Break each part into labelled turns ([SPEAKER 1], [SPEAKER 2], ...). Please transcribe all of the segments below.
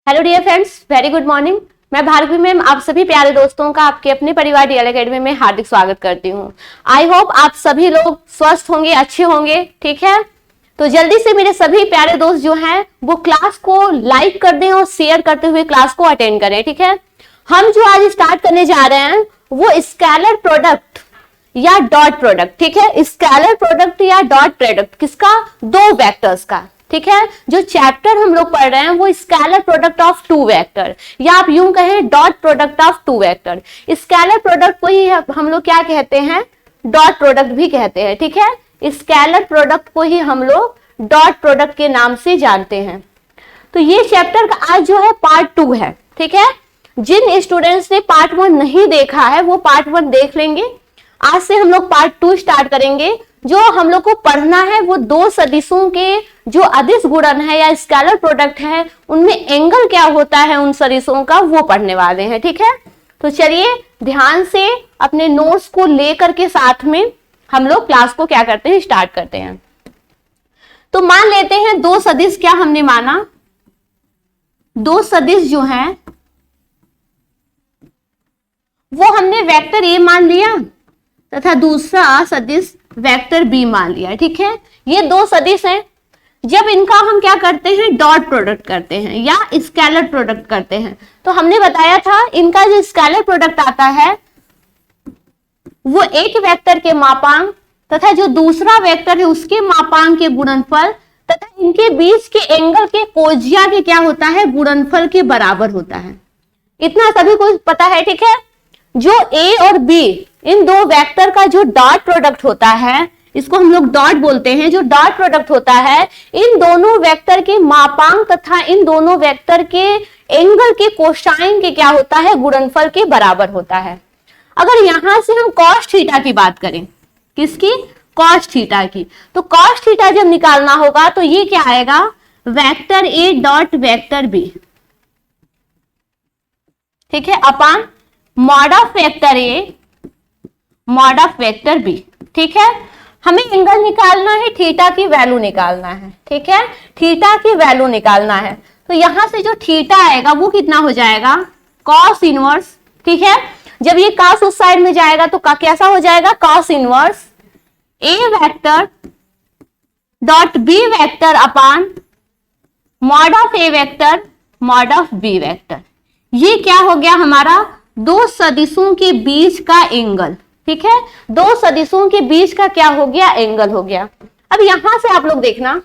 [SPEAKER 1] Hello dear friends, very good morning. मैं Bhargavi ma'am आप सभी प्यारे दोस्तों का आपके अपने परिवार डीएल एकेडमी में हार्दिक स्वागत करती हूँ। आई होप आप सभी लोग स्वस्थ होंगे, अच्छे होंगे। ठीक है, तो जल्दी से मेरे सभी प्यारे दोस्त जो हैं वो क्लास को लाइक कर दें और शेयर करते हुए क्लास को अटेंड करें। ठीक है, हम जो आज स्टार्ट करने जा रहे हैं वो स्केलर प्रोडक्ट या डॉट प्रोडक्ट। ठीक है, स्केलर प्रोडक्ट या डॉट प्रोडक्ट किसका? दो वेक्टर्स का। ठीक है, जो चैप्टर हम लोग पढ़ रहे हैं वो scalar product of two vector, या आप यूं कहें dot product of two vector. Scalar product को ही हम लोग क्या कहते हैं? डॉट प्रोडक्ट भी कहते हैं। ठीक है, स्केलर प्रोडक्ट को ही हम लोग डॉट प्रोडक्ट के नाम से जानते हैं। तो ये चैप्टर का आज जो है पार्ट 2 है। ठीक है, जिन स्टूडेंट्स ने पार्ट 1 नहीं देखा है वो पार्ट 1 देख लेंगे। आज से हम लोग पार्ट 2 स्टार्ट करेंगे। जो हम लोग को पढ़ना है वो दो सदिशों के जो अदिश गुणन है या स्केलर प्रोडक्ट है उनमें एंगल क्या होता है उन सदिशों का, वो पढ़ने वाले हैं। ठीक है, तो चलिए ध्यान से अपने नोट्स को लेकर के साथ में हम लोग क्लास को क्या करते हैं, स्टार्ट करते हैं। तो मान लेते हैं दो सदिश, क्या हमने माना? दो सदिश जो हैं वो हमने वेक्टर ए मान लिया तथा दूसरा सदिश वेक्टर बी मान लिया। ठीक है, ये दो सदिश हैं। जब इनका हम क्या करते हैं, डॉट प्रोडक्ट करते हैं या स्केलर प्रोडक्ट करते हैं, तो हमने बताया था इनका जो स्केलर प्रोडक्ट आता है वो एक वेक्टर के मापांक तथा जो दूसरा वेक्टर है उसके मापांक के गुणनफल तथा इनके बीच के एंगल के कोजिया के क्या होता है, गुणनफल के बराबर होता है। इतना सभी को पता है। ठीक है, जो ए और बी इन दो वेक्टर का जो डॉट प्रोडक्ट होता है, इसको हम लोग डॉट बोलते हैं, जो डॉट प्रोडक्ट होता है इन दोनों वेक्टर के मापांक तथा इन दोनों वेक्टर के एंगल के कोसाइन के क्या होता है, गुणनफल के बराबर होता है। अगर यहां से हम कॉस थीटा की बात करें, किसकी? कॉस थीटा की, तो कॉस थीटा जब निकालना होगा तो ये क्या आएगा, vector A dot vector B. ठीक है, upon mod of vector A mod of vector B. ठीक है, हमें एंगल निकालना है, थीटा की वैल्यू निकालना है। ठीक है, थीटा की वैल्यू निकालना है, तो यहां से जो थीटा आएगा वो कितना हो जाएगा, कॉस इनवर्स। ठीक है, जब ये कॉस उस साइड में जाएगा तो कैसा हो जाएगा, cos inverse A vector dot B vector upon mod of A vector mod of B vector. ये क्या हो गया हमारा, दो सदिशों के बीच का एंगल। ठीक है, दो सदिशों के बीच का क्या हो गया, एंगल हो गया। अब यहां से आप लोग देखना,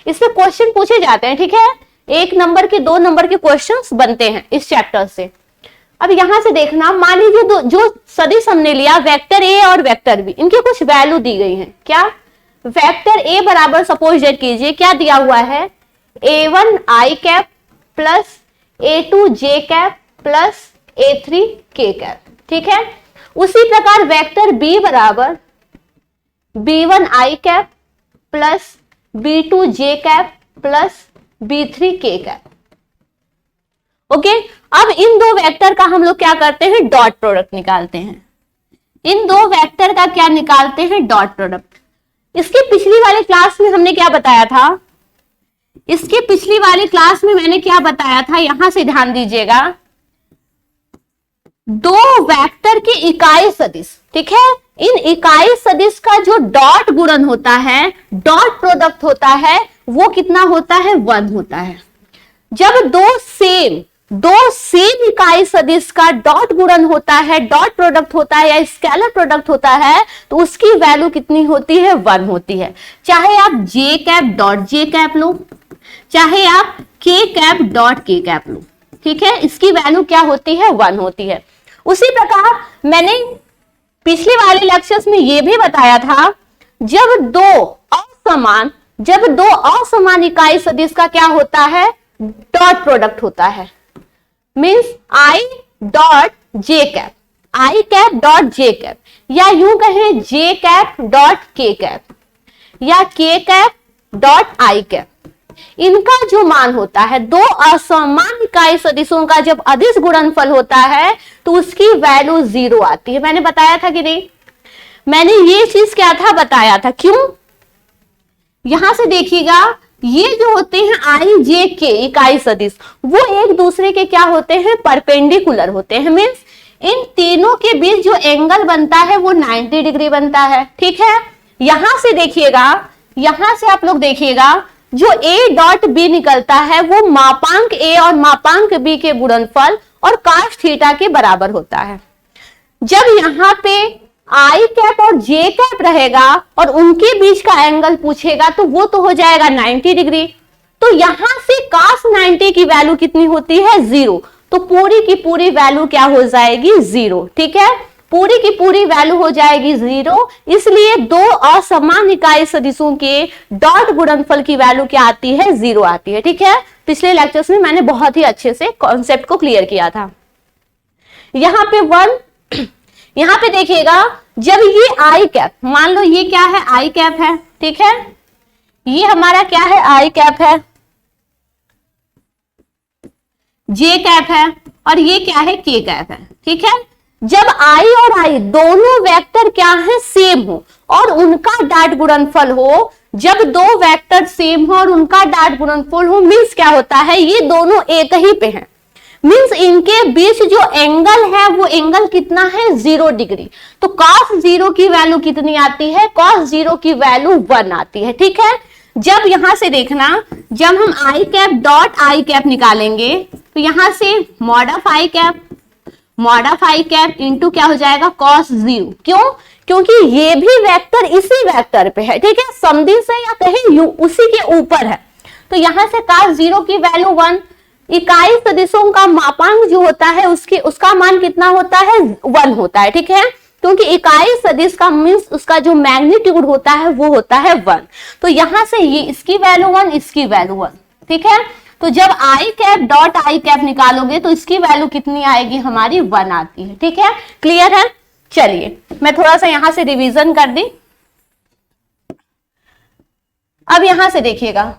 [SPEAKER 1] इससे क्वेश्चन पूछे जाते हैं। ठीक है, 1 नंबर के 2 नंबर के क्वेश्चंस बनते हैं इस चैप्टर से। अब यहां से देखना, मान लीजिए जो सदिश हमने लिया वेक्टर ए और वेक्टर बी, इनकी कुछ वैल्यू दी गई है। क्या? वेक्टर ए बराबर सपोज डेट कीजिए क्या दिया हुआ है, A1 i cap plus A2 j cap plus A3 k cap. ठीक है, उसी प्रकार वेक्टर बी बराबर B1 i cap plus B2 j cap plus B3 k cap. Okay, अब इन दो वेक्टर का हम लोग क्या करते हैं, डॉट प्रोडक्ट निकालते हैं। इन दो वेक्टर का क्या निकालते हैं, डॉट प्रोडक्ट। इसके पिछली वाली क्लास में हमने क्या बताया था, इसके पिछली वाली क्लास में मैंने क्या बताया था, यहां से ध्यान दीजिएगा, दो वेक्टर के इकाई सदिश। ठीक है, इन इकाई सदिश का जो डॉट गुणन होता है, डॉट प्रोडक्ट होता है, वो कितना होता है, 1 होता है। जब दो सेम इकाई सदिश का डॉट गुणन होता है, डॉट प्रोडक्ट होता है या स्केलर प्रोडक्ट होता है, तो उसकी वैल्यू कितनी होती है, 1 होती है। चाहे आप जे कैप डॉट जे कैप लो, चाहे आप के कैप डॉट के कैप लो। ठीक है, इसकी वैल्यू क्या होती है, 1 होती है। उसी प्रकार मैंने पिछले वाले लेक्चर्स में यह भी बताया था, जब दो असमान इकाई सदिश का क्या होता है, डॉट प्रोडक्ट होता है, means I dot J cap, I cap dot J cap, या यूं कहें जे कैप डॉट के कैप या के कैप डॉट आई कैप। इनका जो मान होता है, दो असमान इकाई सदिशों का जब अदिश गुणनफल होता है तो उसकी वैल्यू 0 आती है। मैंने बताया था कि नहीं, मैंने ये चीज क्या था, बताया था। क्यों? यहां से देखिएगा, ये जो होते हैं आई जे के इकाई सदिश, वो एक दूसरे के क्या होते हैं, परपेंडिकुलर होते हैं। मीन्स इन तीनों के बीच जो एंगल बनता है वो 90 डिग्री बनता है। ठीक है, यहां से देखिएगा, यहां से आप लोग देखिएगा, जो ए डॉट बी निकलता है वो मापांक ए और मापांक बी के गुणनफल और cos थीटा के बराबर होता है। जब यहाँ पे आई कैप और जे कैप रहेगा और उनके बीच का एंगल पूछेगा तो वो तो हो जाएगा 90 डिग्री। तो यहां से cos 90 की वैल्यू कितनी होती है, 0। तो पूरी की पूरी वैल्यू क्या हो जाएगी, 0। ठीक है, पूरी की पूरी वैल्यू हो जाएगी 0। इसलिए दो असमान इकाई सदिशों के डॉट गुणनफल की वैल्यू क्या आती है, 0 आती है। ठीक है, पिछले लेक्चर्स में मैंने बहुत ही अच्छे से कॉन्सेप्ट को क्लियर किया था। यहाँ पे 1, यहाँ पे देखिएगा, जब ये आई कैप, मान लो ये क्या है, आई कैप है। ठीक है, ये हमारा क्या है, आई कैप है, जे कैप है, और ये क्या है, के कैप है। ठीक है, जब आई और आई दोनों वेक्टर क्या है, सेम हो और उनका डॉट गुणनफल हो, जब दो वेक्टर सेम हो और उनका डॉट गुणनफल हो, मीन्स क्या होता है, ये दोनों एक ही पे हैं। मीन्स इनके बीच जो एंगल है वो एंगल कितना है, 0 डिग्री। तो cos 0 की वैल्यू कितनी आती है, cos 0 की वैल्यू 1 आती है। ठीक है, जब यहां से देखना, जब हम आई कैप डॉट आई कैप निकालेंगे तो यहां से mod of I cap into क्या हो जाएगा, cos 0। क्यों, क्योंकि ये भी वेक्टर इसी वेक्टर पे है। ठीक है, समदिश है या कहीं उसी के ऊपर है। तो यहां से cos 0 की वैल्यू 1, इकाई सदिशों का मापांक जो होता है उसका मान कितना होता है, 1 होता है। ठीक है, क्योंकि इकाई सदिश का मीन्स उसका जो मैग्नीट्यूड होता है वो होता है 1। तो यहां से ये इसकी वैल्यू 1, इसकी वैल्यू 1। ठीक है, तो जब आई कैप डॉट आई कैप निकालोगे तो इसकी वैल्यू कितनी आएगी, हमारी 1 आती है। ठीक है, क्लियर है। चलिए मैं थोड़ा सा यहां से रिवीजन कर दी। अब यहां से देखिएगा,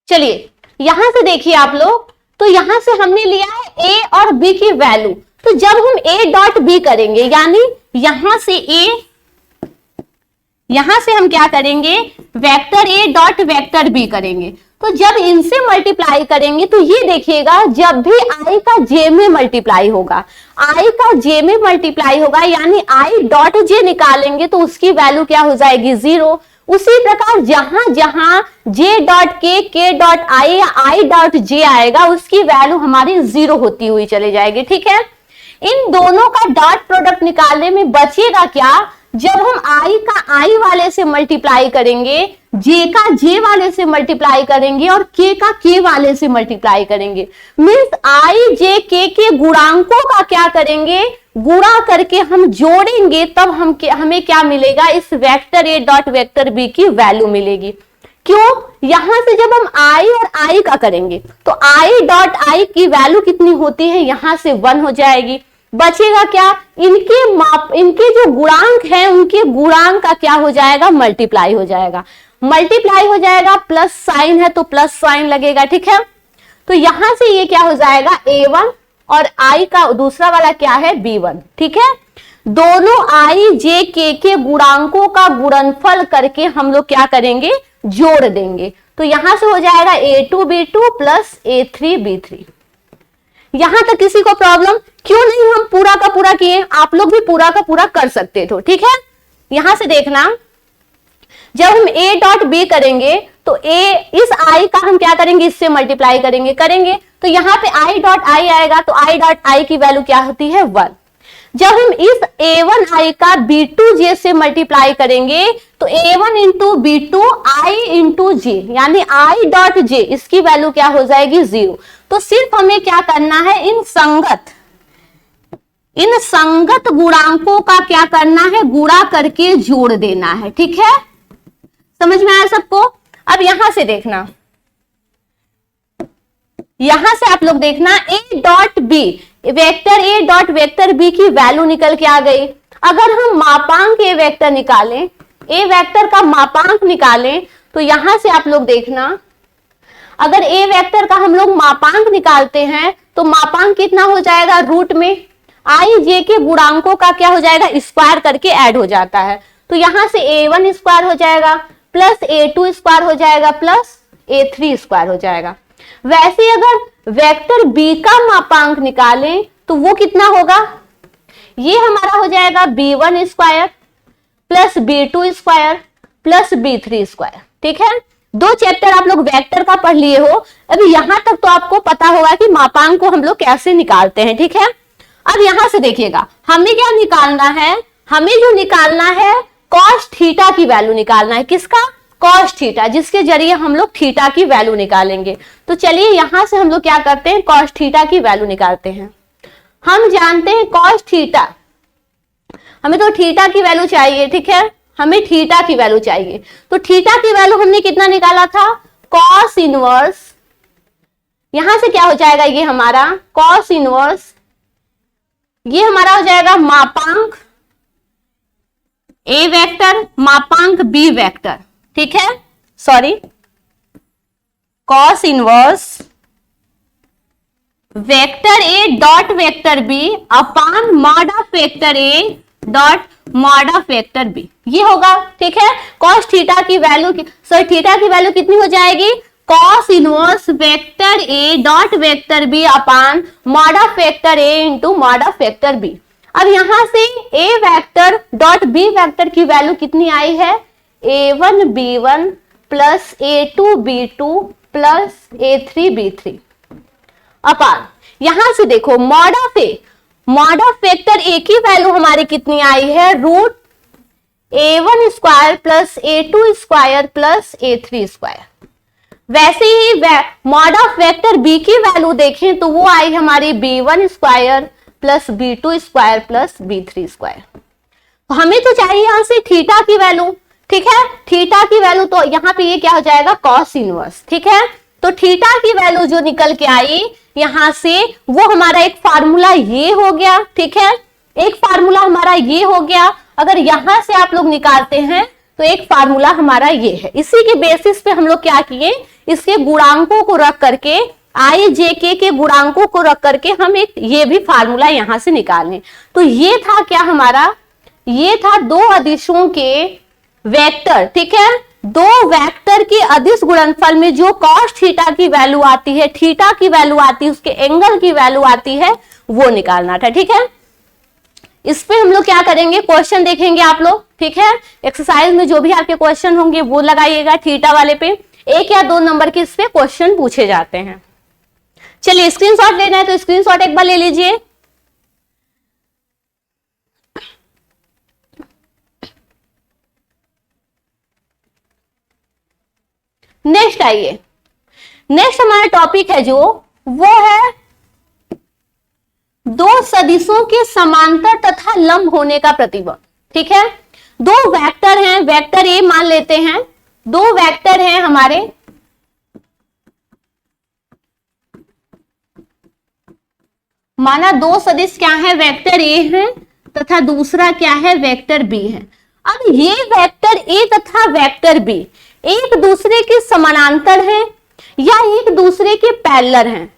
[SPEAKER 1] चलिए यहां से देखिए आप लोग, तो यहां से हमने लिया है ए और बी की वैल्यू। तो जब हम ए डॉट बी करेंगे, यानी यहां से ए, यहां से हम क्या करेंगे, vector A dot vector B करेंगे। तो जब इनसे मल्टीप्लाई करेंगे तो ये देखिएगा, जब भी आई का जे में मल्टीप्लाई होगा, आई का जे में मल्टीप्लाई होगा, यानी आई डॉट जे निकालेंगे तो उसकी वैल्यू क्या हो जाएगी, 0। उसी प्रकार जहां जहां जे डॉट के डॉट आई या आई डॉट जे आएगा उसकी वैल्यू हमारी 0 होती हुई चली जाएगी। ठीक है, इन दोनों का डॉट प्रोडक्ट निकालने में बचेगा क्या, जब हम आई का आई वाले से मल्टीप्लाई करेंगे, जे का जे वाले से मल्टीप्लाई करेंगे और के का के वाले से मल्टीप्लाई करेंगे। मीन्स आई जे के गुणांकों का क्या करेंगे, गुणा करके हम जोड़ेंगे, तब हमें क्या मिलेगा, इस vector A dot vector B की वैल्यू मिलेगी। क्यों, यहां से जब हम आई और आई का करेंगे तो आई डॉट आई की वैल्यू कितनी होती है, यहां से 1 हो जाएगी। बचेगा क्या, इनके जो गुणांक हैं उनके गुणांक का क्या हो जाएगा, मल्टीप्लाई हो जाएगा। मल्टीप्लाई हो जाएगा, प्लस साइन है तो प्लस साइन लगेगा। ठीक है, तो यहां से ये क्या हो जाएगा, a1 और i का दूसरा वाला क्या है, b1। ठीक है, दोनों i j के गुणांकों का गुणनफल करके हम लोग क्या करेंगे, जोड़ देंगे। तो यहां से हो जाएगा a2 b2 plus a3 b3। यहां तक किसी को प्रॉब्लम, क्यों नहीं हम पूरा का पूरा किए, आप लोग भी पूरा का पूरा कर सकते थे। ठीक है, यहां से देखना, जब हम a डॉट b करेंगे तो इस i का हम क्या करेंगे, इससे मल्टीप्लाई करेंगे तो यहाँ पे i डॉट i आएगा, तो i डॉट i की वैल्यू क्या होती है, 1। जब हम इस a1i का b2j से मल्टीप्लाई करेंगे तो a1 into b2 i into j, यानी i डॉट j, इसकी वैल्यू क्या हो जाएगी, 0। तो सिर्फ हमें क्या करना है, इन संगत गुणांकों का क्या करना है, गुणा करके जोड़ देना है। ठीक है, समझ में आया सबको। अब यहां से देखना, यहां से आप लोग देखना a dot B, vector a dot vector b की वैल्यू निकल के आ गई। अगर हम मापांक a वेक्टर निकालें, a वेक्टर का मापांक निकालें, तो यहां से आप लोग देखना, अगर a वेक्टर का हम लोग मापांक निकालते हैं तो मापांक कितना हो जाएगा, रूट में आई जे के गुणांकों का क्या हो जाएगा, स्क्वायर करके ऐड हो जाता है। तो यहां से a1 स्क्वायर हो जाएगा प्लस a2 स्क्वायर हो जाएगा प्लस a3 स्क्वायर हो जाएगा। वैसे अगर वेक्टर b का मापांक निकालें तो वो कितना होगा, ये हमारा हो जाएगा b1 square plus b2 square plus b3 square. ठीक है, 2 चैप्टर आप लोग वेक्टर का पढ़ लिए हो, अभी यहां तक तो आपको पता होगा कि मापांक को हम लोग कैसे निकालते हैं। ठीक है, अब यहां से देखिएगा, हमें क्या निकालना है, हमें जो निकालना है कॉस थीटा की वैल्यू निकालना है। किसका, कॉस थीटा, जिसके जरिए हम लोग थीटा की वैल्यू निकालेंगे। तो चलिए यहां से हम लोग क्या करते हैं, कॉस थीटा की वैल्यू निकालते हैं। हम जानते हैं कॉस थीटा, हमें तो थीटा की वैल्यू चाहिए। ठीक है, हमें थीटा की वैल्यू चाहिए। तो थीटा की वैल्यू हमने कितना निकाला था, कॉस इनवर्स, यहां से क्या हो जाएगा, ये हमारा कॉस इनवर्स, ये हमारा हो जाएगा मापांक ए वेक्टर मापांक बी वेक्टर। ठीक है, sorry, cos inverse vector A dot vector B upon mod of vector A dot mod of vector B, ये होगा। ठीक है, कॉस थीटा की वैल्यू, सॉरी थीटा की वैल्यू कितनी हो जाएगी, cos inverse vector A dot vector B upon mod of vector A into mod of vector B. अब यहां से A vector dot B vector की वैल्यू कितनी आई है, a1 b1 plus a2 b2 plus a3 b3 अपान, यहां से देखो mod of A, mod of vector A की वैल्यू हमारी कितनी आई है, root a1 square plus a2 square plus a3 square. वैसे ही मॉड ऑफ वेक्टर बी की वैल्यू देखें तो वो आई हमारी b1 square plus b2 square plus b3 square. तो हमें तो चाहिए यहां से थीटा की वैल्यू। ठीक है, थीटा की वैल्यू तो यहाँ पे ये क्या हो जाएगा, कॉस इनवर्स। ठीक है, तो थीटा की वैल्यू जो निकल के आई यहां से, वो हमारा एक फार्मूला ये हो गया। ठीक है, एक फार्मूला हमारा ये हो गया। अगर यहां से आप लोग निकालते हैं तो एक फार्मूला हमारा ये है। इसी के बेसिस पे हम लोग क्या किए, इसके गुणांकों को रख करके, आई जे के गुणांकों को रख करके हम एक ये भी फार्मूला यहां से निकालें। तो ये था क्या हमारा, ये था 2 अदिशों के वेक्टर। ठीक है, 2 वेक्टर के अदिश गुणनफल में जो कॉस थीटा की वैल्यू आती है, थीटा की वैल्यू आती है, उसके एंगल की वैल्यू आती है, वो निकालना था। ठीक है, इस पे हम लोग क्या करेंगे, क्वेश्चन देखेंगे आप लोग। ठीक है, एक्सरसाइज में जो भी आपके क्वेश्चन होंगे वो लगाइएगा थीटा वाले पे। 1 या 2 नंबर के इस पे क्वेश्चन पूछे जाते हैं। चलिए स्क्रीनशॉट लेना है तो स्क्रीनशॉट एक बार ले लीजिए। नेक्स्ट आइए, नेक्स्ट हमारा टॉपिक है जो, वो है 2 सदिशों के समांतर तथा लंब होने का प्रतिबंध। ठीक है, 2 वेक्टर हैं, वेक्टर ए मान लेते हैं, 2 वेक्टर हैं हमारे, माना 2 सदिश क्या है, वेक्टर ए है तथा दूसरा क्या है, वेक्टर बी है। अब ये वेक्टर ए तथा वेक्टर बी एक दूसरे के समानांतर हैं या एक दूसरे के पैरेलल हैं,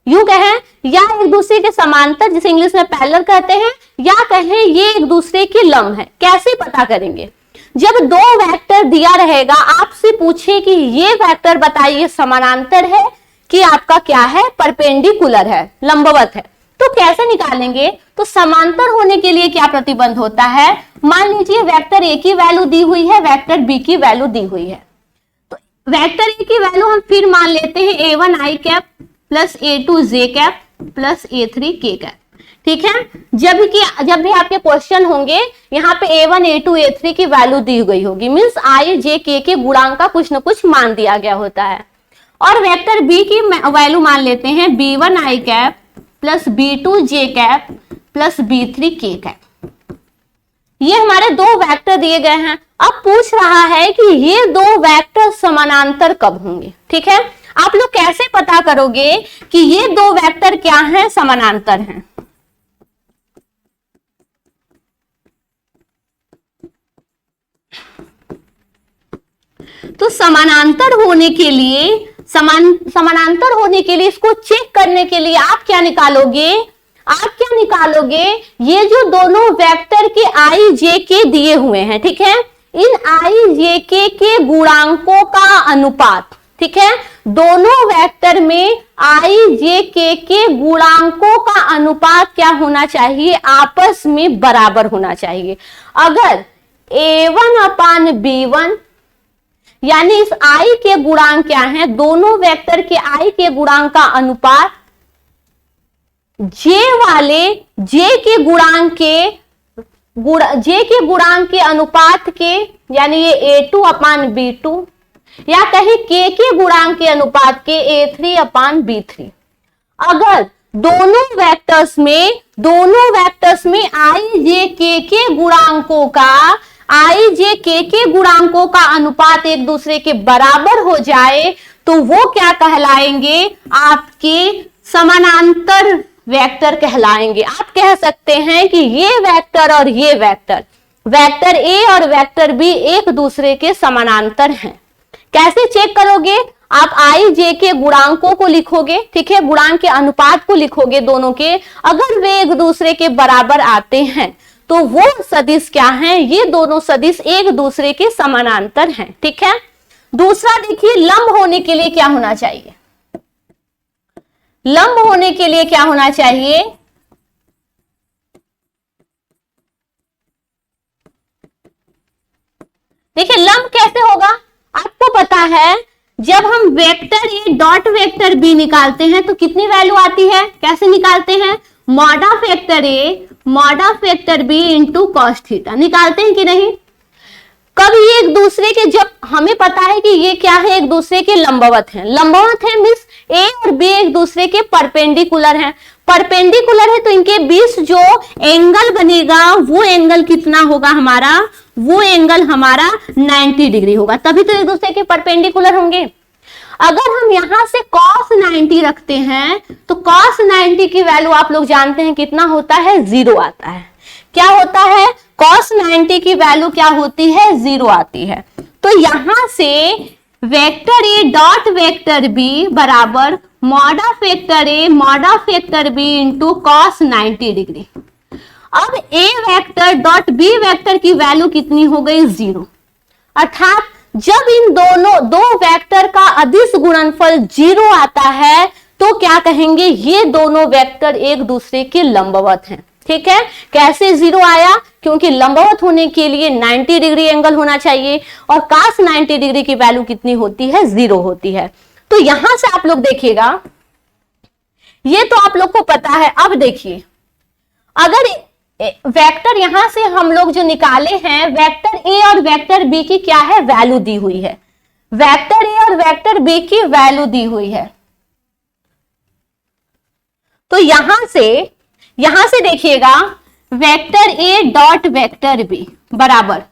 [SPEAKER 1] यूं कहें, या एक दूसरे के समांतर जिसे इंग्लिश में पैरेलल कहते हैं, या कहें ये एक दूसरे के लंब है। कैसे पता करेंगे, जब 2 वेक्टर दिया रहेगा, आपसे पूछे कि ये वेक्टर बताइए समानांतर है कि आपका क्या है, परपेंडिकुलर है, लंबवत है, तो कैसे निकालेंगे। तो समांतर होने के लिए क्या प्रतिबंध होता है, मान लीजिए वेक्टर ए की वैल्यू दी हुई है, वेक्टर बी की वैल्यू दी हुई है, तो वेक्टर ए की वैल्यू हम फिर मान लेते हैं a1 i cap plus a2 j cap plus a3 k cap. ठीक है, जब भी आपके क्वेश्चन होंगे यहाँ पे a1 a2 a3 की वैल्यू दी गई होगी, मीन्स i j k के गुणांक का कुछ न कुछ मान दिया गया होता है। और वेक्टर बी की वैल्यू मान लेते हैं b1 i cap plus b2 j cap plus b3 k cap. ये हमारे 2 वेक्टर दिए गए हैं। अब पूछ रहा है कि ये 2 वेक्टर समानांतर कब होंगे। ठीक है, आप लोग कैसे पता करोगे कि ये दो वेक्टर क्या हैं, समानांतर हैं? तो समानांतर होने के लिए समानांतर होने के लिए इसको चेक करने के लिए आप क्या निकालोगे? ये जो दोनों वेक्टर के आई जे के दिए हुए हैं, ठीक है, इन आई जे के गुणांकों का अनुपात, ठीक है, दोनों वेक्टर में आई जे के गुणांकों का अनुपात क्या होना चाहिए? आपस में बराबर होना चाहिए। अगर a1 अपान b1 यानी इस आई के गुणांक क्या है, दोनों वेक्टर के आई के गुणांक का अनुपात जे वाले जे के गुणांक के अनुपात के, यानी ये a2 अपान b2, या कहीं के गुणांक के अनुपात के a3 अपान b3। अगर दोनों वेक्टर्स में आई जे के गुणांकों का अनुपात एक दूसरे के बराबर हो जाए तो वो क्या कहलाएंगे? आपके समानांतर वेक्टर कहलाएंगे। आप कह सकते हैं कि ये वेक्टर और ये वेक्टर ए और वेक्टर बी एक दूसरे के समानांतर हैं। कैसे चेक करोगे? आप आई जे के गुणांकों को लिखोगे, ठीक है, गुणांक के अनुपात को लिखोगे दोनों के। अगर वे एक दूसरे के बराबर आते हैं तो वो सदिश क्या हैं? ये दोनों सदिश एक दूसरे के समानांतर हैं, ठीक है। दूसरा देखिए, लंब होने के लिए क्या होना चाहिए? लंब होने के लिए क्या होना चाहिए? देखिए लंब कैसे होगा, आपको पता है, जब हम vector A dot vector B निकालते हैं तो कितनी वैल्यू आती है? कैसे निकालते हैं? Mod of vector A mod of vector B into cos theta निकालते हैं कि नहीं? कब ये एक दूसरे के, जब हमें पता है कि ये क्या है, एक दूसरे के लंबवत हैं। लंबवत है मींस ए और बी एक दूसरे के परपेंडिकुलर हैं। परपेंडिकुलर है तो इनके बीच जो एंगल बनेगा वो एंगल कितना होगा हमारा? वो एंगल हमारा 90 डिग्री होगा, तभी तो एक दूसरे के परपेंडिकुलर होंगे। अगर हम यहां से cos 90 रखते हैं तो cos 90 की वैल्यू आप लोग जानते हैं कितना होता है? 0 आता है। क्या होता है? cos 90 की वैल्यू क्या होती है? 0 आती है। तो यहां से vector A dot vector B बराबर mod of vector A mod of vector B into cos 90 डिग्री। अब A vector dot B vector की वैल्यू कितनी हो गई? 0। अर्थात जब इन दो वेक्टर का अदिश गुणनफल 0 आता है तो क्या कहेंगे? ये दोनों वेक्टर एक दूसरे के लंबवत हैं, ठीक है। कैसे 0 आया? क्योंकि लंबवत होने के लिए 90 डिग्री एंगल होना चाहिए और cos 90 डिग्री की वैल्यू कितनी होती है? 0 होती है। तो यहां से आप लोग देखिएगा, ये तो आप लोग को पता है। अब देखिए, अगर वेक्टर यहां से हम लोग जो निकाले हैं, वेक्टर ए और वेक्टर बी की क्या है? वैल्यू दी हुई है। वेक्टर ए और वेक्टर बी की वैल्यू दी हुई है। तो यहां से देखिएगा, vector A dot vector B बराबर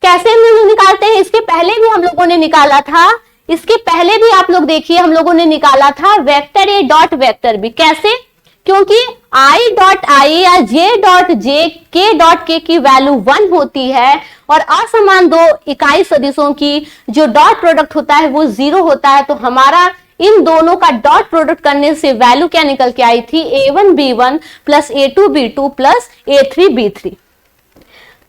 [SPEAKER 1] कैसे हम लोग निकालते हैं? इसके पहले भी हम लोगों ने निकाला था, इसके पहले भी आप लोग देखिए हम लोगों ने निकाला था vector A dot vector B. कैसे? क्योंकि i डॉट आई या j dot J k dot K की वैल्यू 1 होती है और असमान दो इकाई सदिशों की जो डॉट प्रोडक्ट होता है वो 0 होता है। तो हमारा इन दोनों का डॉट प्रोडक्ट करने से वैल्यू क्या निकल के आई थी? a1 b1 plus a2 b2 plus a3 b3।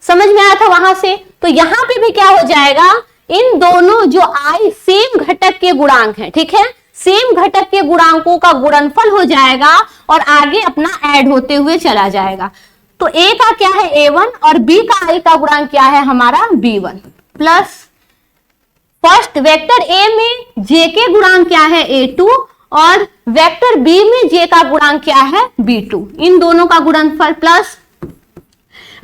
[SPEAKER 1] समझ में आया था वहां से? तो यहां पे भी क्या हो जाएगा, इन दोनों जो i सेम घटक के गुणांक हैं, ठीक है, सेम घटक के गुणांकों का गुणनफल हो जाएगा और आगे अपना ऐड होते हुए चला जाएगा। तो a का क्या है? a1 और b का i का गुणांक क्या है हमारा? b1 plus first vector a में j के गुणांक क्या है? a2 और वेक्टर b में j का गुणांक क्या है? b2। इन दोनों का गुणनफल प्लस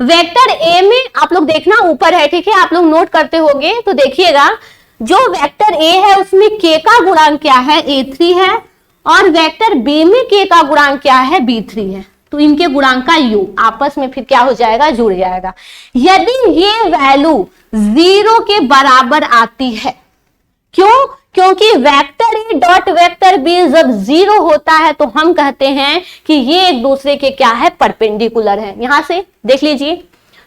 [SPEAKER 1] वेक्टर a में आप लोग देखना ऊपर है, ठीक है, आप लोग नोट करते होंगे तो देखिएगा, जो वेक्टर a है उसमें k का गुणांक क्या है? a3 है और वेक्टर b में k का गुणांक क्या है? b3 है। तो इनके गुणांक का योग आपस में फिर क्या हो जाएगा? जुड़ जाएगा। यदि ये वैल्यू 0 के बराबर आती है, क्यों? क्योंकि vector vector A dot vector B जब 0 होता है तो हम कहते हैं कि ये एक दूसरे के क्या है, परपेंडिकुलर है। यहां से देख लीजिए,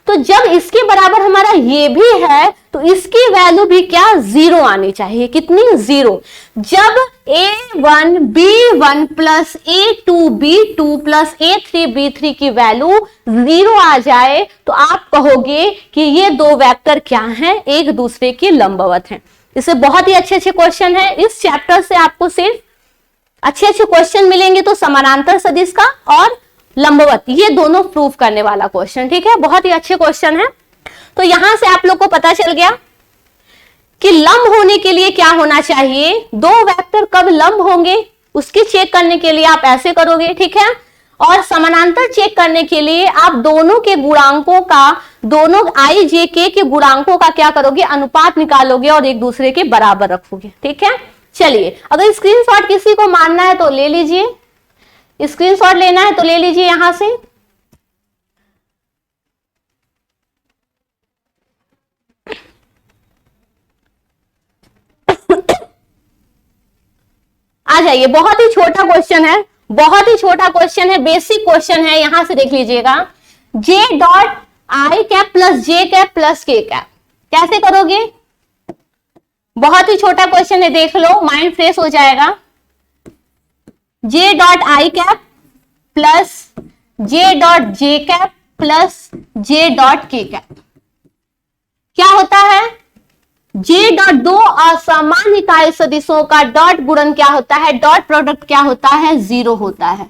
[SPEAKER 1] तो जब इसके बराबर हमारा ये भी है तो इसकी वैल्यू भी क्या, 0 आनी चाहिए। कितनी, 0। जब a1 b1 plus a2 b2 plus a3 b3 की वैल्यू 0 आ जाए तो आप कहोगे कि ये दो वेक्टर क्या हैं, एक दूसरे के लंबवत हैं। इससे बहुत ही अच्छे अच्छे क्वेश्चन है। इस चैप्टर से आपको सिर्फ अच्छे अच्छे क्वेश्चन मिलेंगे, तो समानांतर सदिश का और लंबवत, ये दोनों प्रूफ करने वाला क्वेश्चन, ठीक है। बहुत ही अच्छे क्वेश्चन है। तो यहां से आप लोग को पता चल गया कि लंब होने के लिए क्या होना चाहिए, दो वेक्टर कब लंब होंगे उसकी चेक करने के लिए आप ऐसे करोगे, ठीक है। और समानांतर चेक करने के लिए आप दोनों के गुणांकों का, दोनों आई जे के गुणांकों का क्या करोगे, अनुपात निकालोगे और एक दूसरे के बराबर रखोगे, ठीक है। चलिए, अगर स्क्रीनशॉट किसी को मारना है तो ले लीजिए, स्क्रीनशॉट लेना है तो ले लीजिए यहां से। आ जाइए, बहुत ही छोटा क्वेश्चन है, बहुत ही छोटा क्वेश्चन है, बेसिक क्वेश्चन है। यहां से देख लीजिएगा, J dot I cap plus J cap plus के कैप कैसे करोगे, बहुत ही छोटा क्वेश्चन है, देख लो, माइंड फ्रेश हो जाएगा। J dot I cap plus J dot J cap plus J dot के कैप क्या होता है, जे डॉट दो असमान इकाई सदिशों का डॉट गुणन क्या होता है, डॉट प्रोडक्ट क्या होता है, 0 होता है।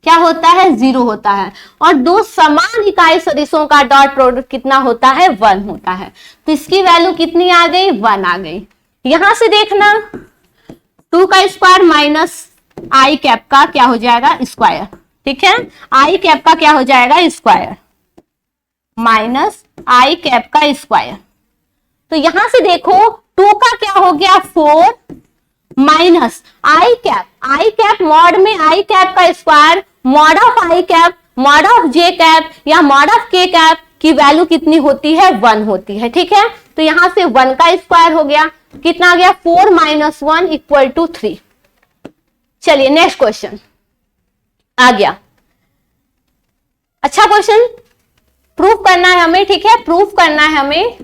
[SPEAKER 1] क्या होता है, 0 होता है। और दो समान इकाई सदिशों का डॉट प्रोडक्ट कितना होता है, 1 होता है। तो इसकी वैल्यू कितनी आ गई, 1 आ गई। यहां से देखना, 2 का स्क्वायर माइनस आई कैप का क्या हो जाएगा, स्क्वायर, ठीक है। आई कैप का क्या हो जाएगा, स्क्वायर माइनस आई कैप का स्क्वायर। तो यहां से देखो, 2 का क्या हो गया, 4 माइनस आई कैप मॉड में आई कैप का square, mod of I cap, mod of J cap या मॉड ऑफ के कैप की वैल्यू कितनी होती है, 1 होती है, ठीक है। तो यहां से 1 का स्क्वायर हो गया, कितना आ गया, 4 माइनस 1 इक्वल टू 3। चलिए नेक्स्ट क्वेश्चन आ गया। अच्छा क्वेश्चन, प्रूफ करना है हमें, ठीक है। प्रूफ करना है हमें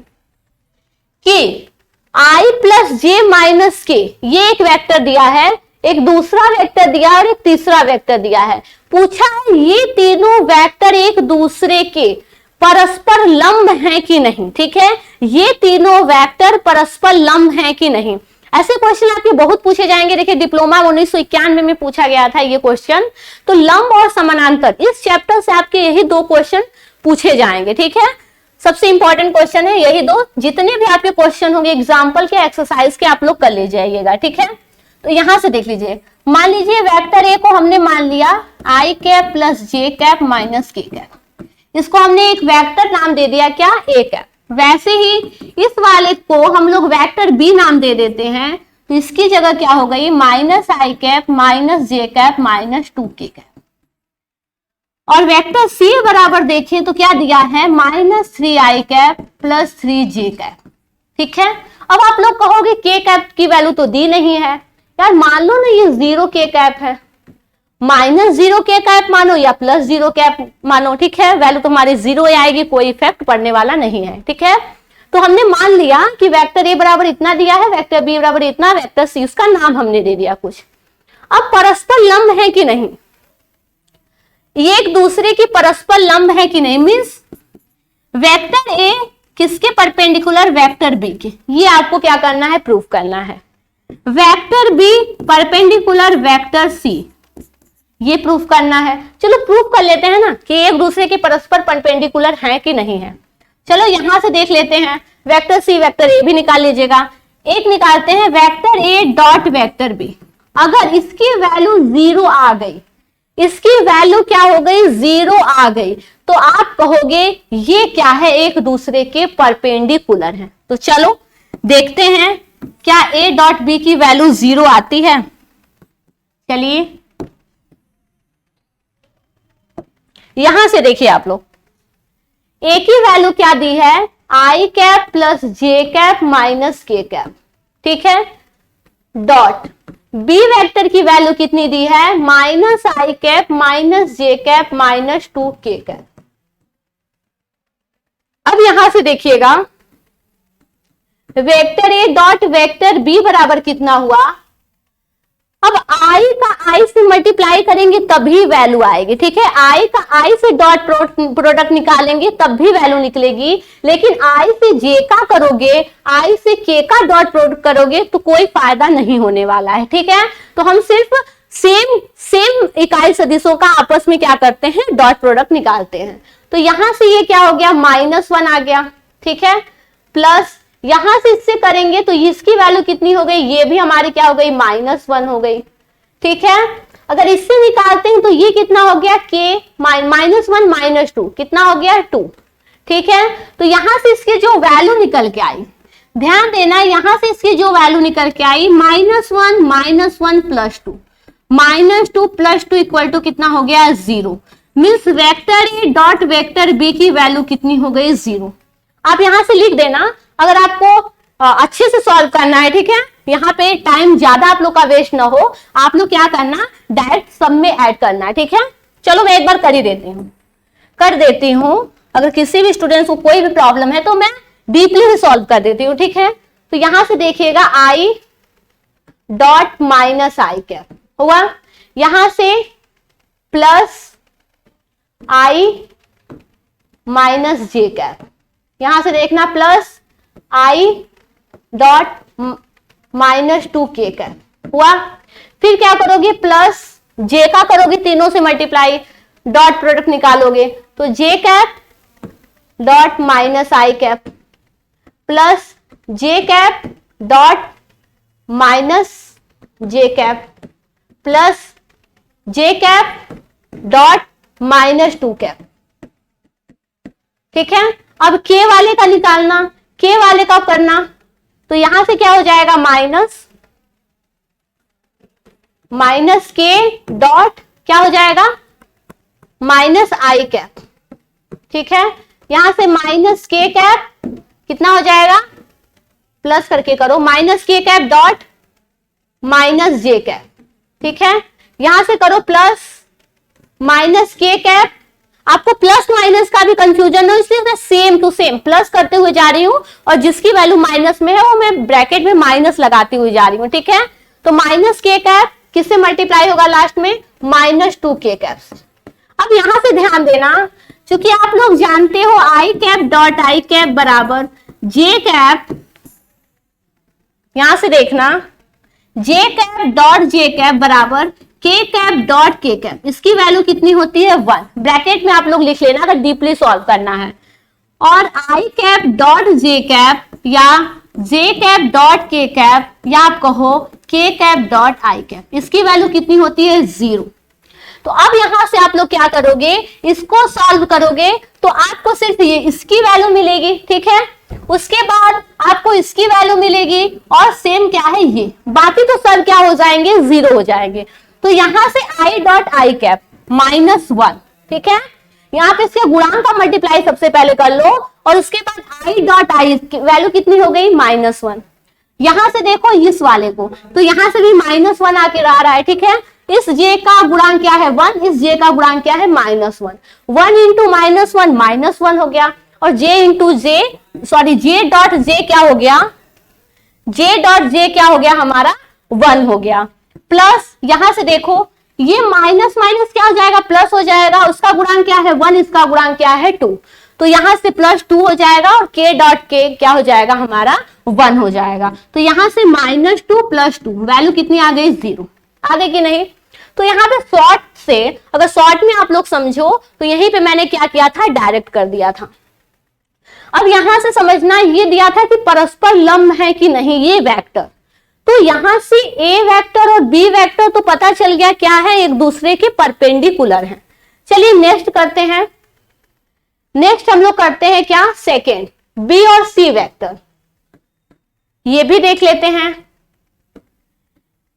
[SPEAKER 1] कि i प्लस जे माइनस के, ये एक वेक्टर दिया है, एक दूसरा वेक्टर दिया है और एक तीसरा वेक्टर दिया है। पूछा है ये तीनों वेक्टर एक दूसरे के परस्पर लंब हैं कि नहीं, ठीक है। ये तीनों वेक्टर परस्पर लंब हैं कि नहीं, ऐसे क्वेश्चन आपके बहुत पूछे जाएंगे। देखिए, डिप्लोमा 1991 में पूछा गया था ये क्वेश्चन। तो लंब और समानांतर, इस चैप्टर से आपके यही 2 क्वेश्चन पूछे जाएंगे, ठीक है। सबसे इंपॉर्टेंट क्वेश्चन है यही 2। जितने भी आपके क्वेश्चन होंगे एग्जाम्पल के, एक्सरसाइज के, आप लोग कर ले जाइएगा, ठीक है। तो यहां से देख लीजिए, मान लीजिए वेक्टर ए को हमने मान लिया आई cap plus J cap minus K cap, इसको हमने एक वेक्टर नाम दे दिया, क्या, ए कैप। वैसे ही इस वाले को हम लोग वेक्टर बी नाम दे देते हैं, तो इसकी जगह क्या हो गई, minus I cap minus J cap minus 2 के कैप। और वेक्टर सी बराबर देखें तो क्या दिया है, माइनस 3 आई कैप प्लस 3 जे कैप, ठीक है। अब आप लोग कहोगे के कैप की वैल्यू तो दी नहीं है यार, मान लो ना ये 0 के कैप है, माइनस 0 के कैप मानो या प्लस 0 कैप मानो, ठीक है। वैल्यू तुम्हारी 0 आएगी, कोई इफेक्ट पड़ने वाला नहीं है, ठीक है। तो हमने मान लिया कि वेक्टर ए बराबर इतना दिया है, वेक्टर बी बराबर इतना, वेक्टर सी उसका नाम हमने दे दिया कुछ। अब परस्पर लंब है कि नहीं, ये एक दूसरे की परस्पर लंब है कि नहीं, मींस वेक्टर ए किसके परपेंडिकुलर, वेक्टर बी के। ये आपको क्या करना है, प्रूफ करना है। Vector B perpendicular vector C, ये प्रूफ करना है। चलो प्रूफ कर लेते हैं ना कि एक दूसरे के परस्पर परपेंडिकुलर हैं कि नहीं है। चलो यहां से देख लेते हैं, वेक्टर सी वेक्टर ए भी निकाल लीजिएगा। एक निकालते हैं, vector A dot vector B, अगर इसकी वैल्यू 0 आ गई, इसकी वैल्यू क्या हो गई, 0 आ गई, तो आप कहोगे ये क्या है, एक दूसरे के परपेंडिकुलर हैं। तो चलो देखते हैं क्या ए डॉट बी की वैल्यू 0 आती है। चलिए यहां से देखिए आप लोग, ए की वैल्यू क्या दी है, I cap plus J cap minus K cap, ठीक है, डॉट बी वेक्टर की वैल्यू कितनी दी है, minus I cap minus J cap minus 2k cap. अब यहां से देखिएगा vector A dot vector B बराबर कितना हुआ, अब आई का आई से मल्टीप्लाई करेंगे तभी वैल्यू आएगी, ठीक है। आई का आई से डॉट प्रोडक्ट निकालेंगे तब भी वैल्यू निकलेगी, लेकिन आई से जे का करोगे, आई से के का डॉट प्रोडक्ट करोगे तो कोई फायदा नहीं होने वाला है, ठीक है। तो हम सिर्फ सेम इकाई सदिशों का आपस में क्या करते हैं, डॉट प्रोडक्ट निकालते हैं। तो यहां से ये क्या हो गया, -1 आ गया, ठीक है, प्लस यहां से इससे करेंगे तो इसकी वैल्यू कितनी हो गई, ये भी हमारी क्या हो गई, -1 हो गई, ठीक है। अगर इससे निकालते हैं तो ये कितना हो गया, k -1 -2 कितना हो गया, 2, ठीक है। तो यहां से इसकी जो वैल्यू निकल के आई, ध्यान देना, यहां से इसकी जो वैल्यू निकल के आई -1 प्लस 2 -2 प्लस 2 इक्वल टू कितना हो गया, 0। Means vector A dot vector B की वैल्यू कितनी हो गई, 0। आप यहां से लिख देना अगर आपको अच्छे से सॉल्व करना है, ठीक है। यहाँ पे टाइम ज्यादा आप लोग का वेस्ट ना हो, आप लोग क्या करना, डायरेक्ट सब में ऐड करना है, ठीक है। चलो मैं एक बार कर देती हूँ। अगर किसी भी स्टूडेंट को कोई भी प्रॉब्लम है तो मैं डीपली भी सॉल्व कर देती हूँ, ठीक है। तो यहां से देखिएगा I dot minus I cap हुआ, यहां से प्लस आई माइनस जे कैप, यहां से देखना plus I dot -2k cap हुआ। फिर क्या करोगे, प्लस जे का करोगे, तीनों से मल्टीप्लाई, डॉट प्रोडक्ट निकालोगे तो जे cap dot minus I cap plus J cap dot minus J cap plus J cap dot -2 cap, ठीक है। अब के वाले का निकालना, के वाले का करना, तो यहां से क्या हो जाएगा, माइनस के डॉट क्या हो जाएगा, माइनस आई कैप, ठीक है। यहां से माइनस के कैप कितना हो जाएगा, प्लस करके करो, minus K cap dot minus J cap, ठीक है। यहां से करो प्लस माइनस के कैप, आपको प्लस माइनस का भी कंफ्यूजन हो इसलिए मैं सेम टू सेम प्लस करते हुए जा रही हूं, और जिसकी वैल्यू माइनस में है वो मैं ब्रैकेट में माइनस लगाती हुई जा रही हूं, ठीक है। तो माइनस के कैप किससे मल्टीप्लाई होगा लास्ट में, -2k कैप से। अब यहां से ध्यान देना, क्योंकि आप लोग जानते हो आई कैप डॉट आई कैप बराबर जे कैप, यहां से देखना जे कैप डॉट जे कैप बराबर के कैप डॉट के कैप, इसकी वैल्यू कितनी होती है, 1। ब्रैकेट में आप लोग लिख लेना अगर डीपली सॉल्व करना है। और आई कैप डॉट जे कैप या जे कैप डॉट के कैप या आप कहो के कैप डॉट आई कैप, इसकी वैल्यू कितनी होती है, 0। तो अब यहां से आप लोग क्या करोगे, इसको सॉल्व करोगे तो आपको सिर्फ ये इसकी वैल्यू मिलेगी, ठीक है। उसके बाद आपको इसकी वैल्यू मिलेगी और सेम क्या है ये, बाकी तो सब क्या हो जाएंगे, 0 हो जाएंगे। तो यहां से आई डॉट आई कैप -1, ठीक है। यहाँ पे इसके गुणांक का मल्टीप्लाई सबसे पहले कर लो और उसके बाद आई डॉट आई वैल्यू कितनी हो गई, -1। यहां से देखो इस वाले को, तो यहां से भी -1 आके आ रहा है, ठीक है। इस जे का गुणांक क्या है, 1, इस जे का गुणांक क्या है, -1। 1 इंटू -1 -1 हो गया, और जे इंटू जे सॉरी जे डॉट जे क्या हो गया, जे डॉट जे क्या हो गया हमारा, 1 हो गया। प्लस यहां से देखो ये माइनस माइनस क्या हो जाएगा, प्लस हो जाएगा, उसका गुणांक क्या है 1, इसका गुणांक क्या है 2, तो यहां से +2 हो जाएगा और k डॉट के क्या हो जाएगा हमारा 1 हो जाएगा। तो यहां से -2 + 2 वैल्यू कितनी आ गई, 0 आ गई कि नहीं। तो यहाँ पे शॉर्ट से अगर शॉर्ट में आप लोग समझो तो यहीं पे मैंने क्या किया था, डायरेक्ट कर दिया था। अब यहां से समझना, ये दिया था कि परस्पर लंब है कि नहीं ये वेक्टर, तो यहां से ए वेक्टर और बी वेक्टर तो पता चल गया क्या है, एक दूसरे के परपेंडिकुलर हैं। चलिए नेक्स्ट करते हैं, नेक्स्ट हम लोग करते हैं क्या, सेकेंड, बी और सी वेक्टर, ये भी देख लेते हैं।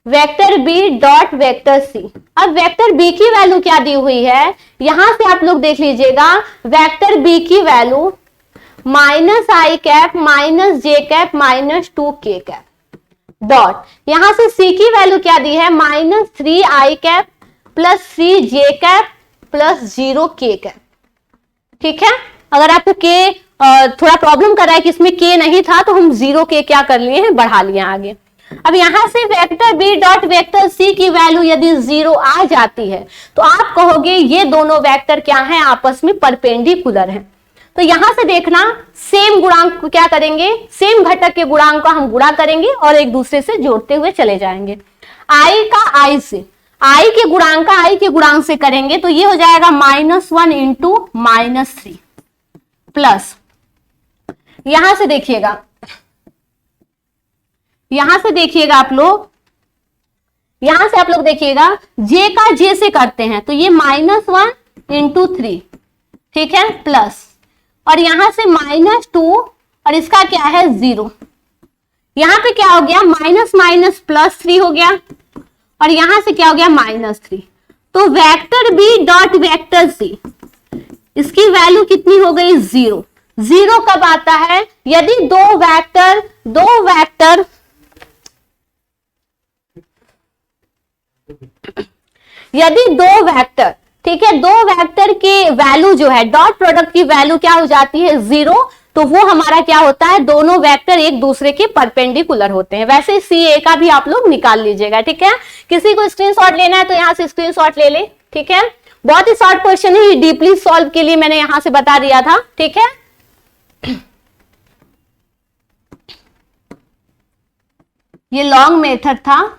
[SPEAKER 1] Vector B dot vector C, अब वेक्टर बी की वैल्यू क्या दी हुई है, यहां से आप लोग देख लीजिएगा, वेक्टर बी की value -i cap -j cap -2k cap, dot, यहां से c की वैल्यू क्या दी है, -3i cap plus 3j cap plus 0k cap. ठीक है, अगर आपको k थोड़ा प्रॉब्लम कर रहा है कि इसमें k नहीं था तो हम 0k क्या कर लिए हैं, बढ़ा लिए आगे। अब यहां से vector b dot vector c की वैल्यू यदि 0 आ जाती है तो आप कहोगे ये दोनों वेक्टर क्या हैं, आपस में परपेंडिकुलर हैं। तो यहां से देखना सेम गुणांक को क्या करेंगे, सेम घटक के गुणांक का हम गुणा करेंगे और एक दूसरे से जोड़ते हुए चले जाएंगे। i का i से, i के गुणांक का i के गुणांक से करेंगे तो ये हो जाएगा -1 इंटू -3 प्लस, यहां से देखिएगा, यहां से देखिएगा आप लोग, यहां से आप लोग देखिएगा j का j से करते हैं तो ये -1 इंटू 3, ठीक है, प्लस, और यहां से -2 और इसका क्या है 0, यहां पे क्या हो गया माइनस माइनस प्लस 3 हो गया और यहां से क्या हो गया -3। तो vector b dot vector c, इसकी वैल्यू कितनी हो गई 0। 0 कब आता है, यदि दो वेक्टर ठीक है, दो वेक्टर के वैल्यू जो है, डॉट प्रोडक्ट की वैल्यू क्या हो जाती है 0, तो वो हमारा क्या होता है, दोनों वेक्टर एक दूसरे के परपेंडिकुलर होते हैं। वैसे CA का भी आप लोग निकाल लीजिएगा। ठीक है, किसी को स्क्रीनशॉट लेना है तो यहां से स्क्रीनशॉट ले ले। ठीक है, बहुत ही शॉर्ट क्वेश्चन है, डीपली सॉल्व के लिए मैंने यहां से बता दिया था। ठीक है, ये लॉन्ग मेथड था,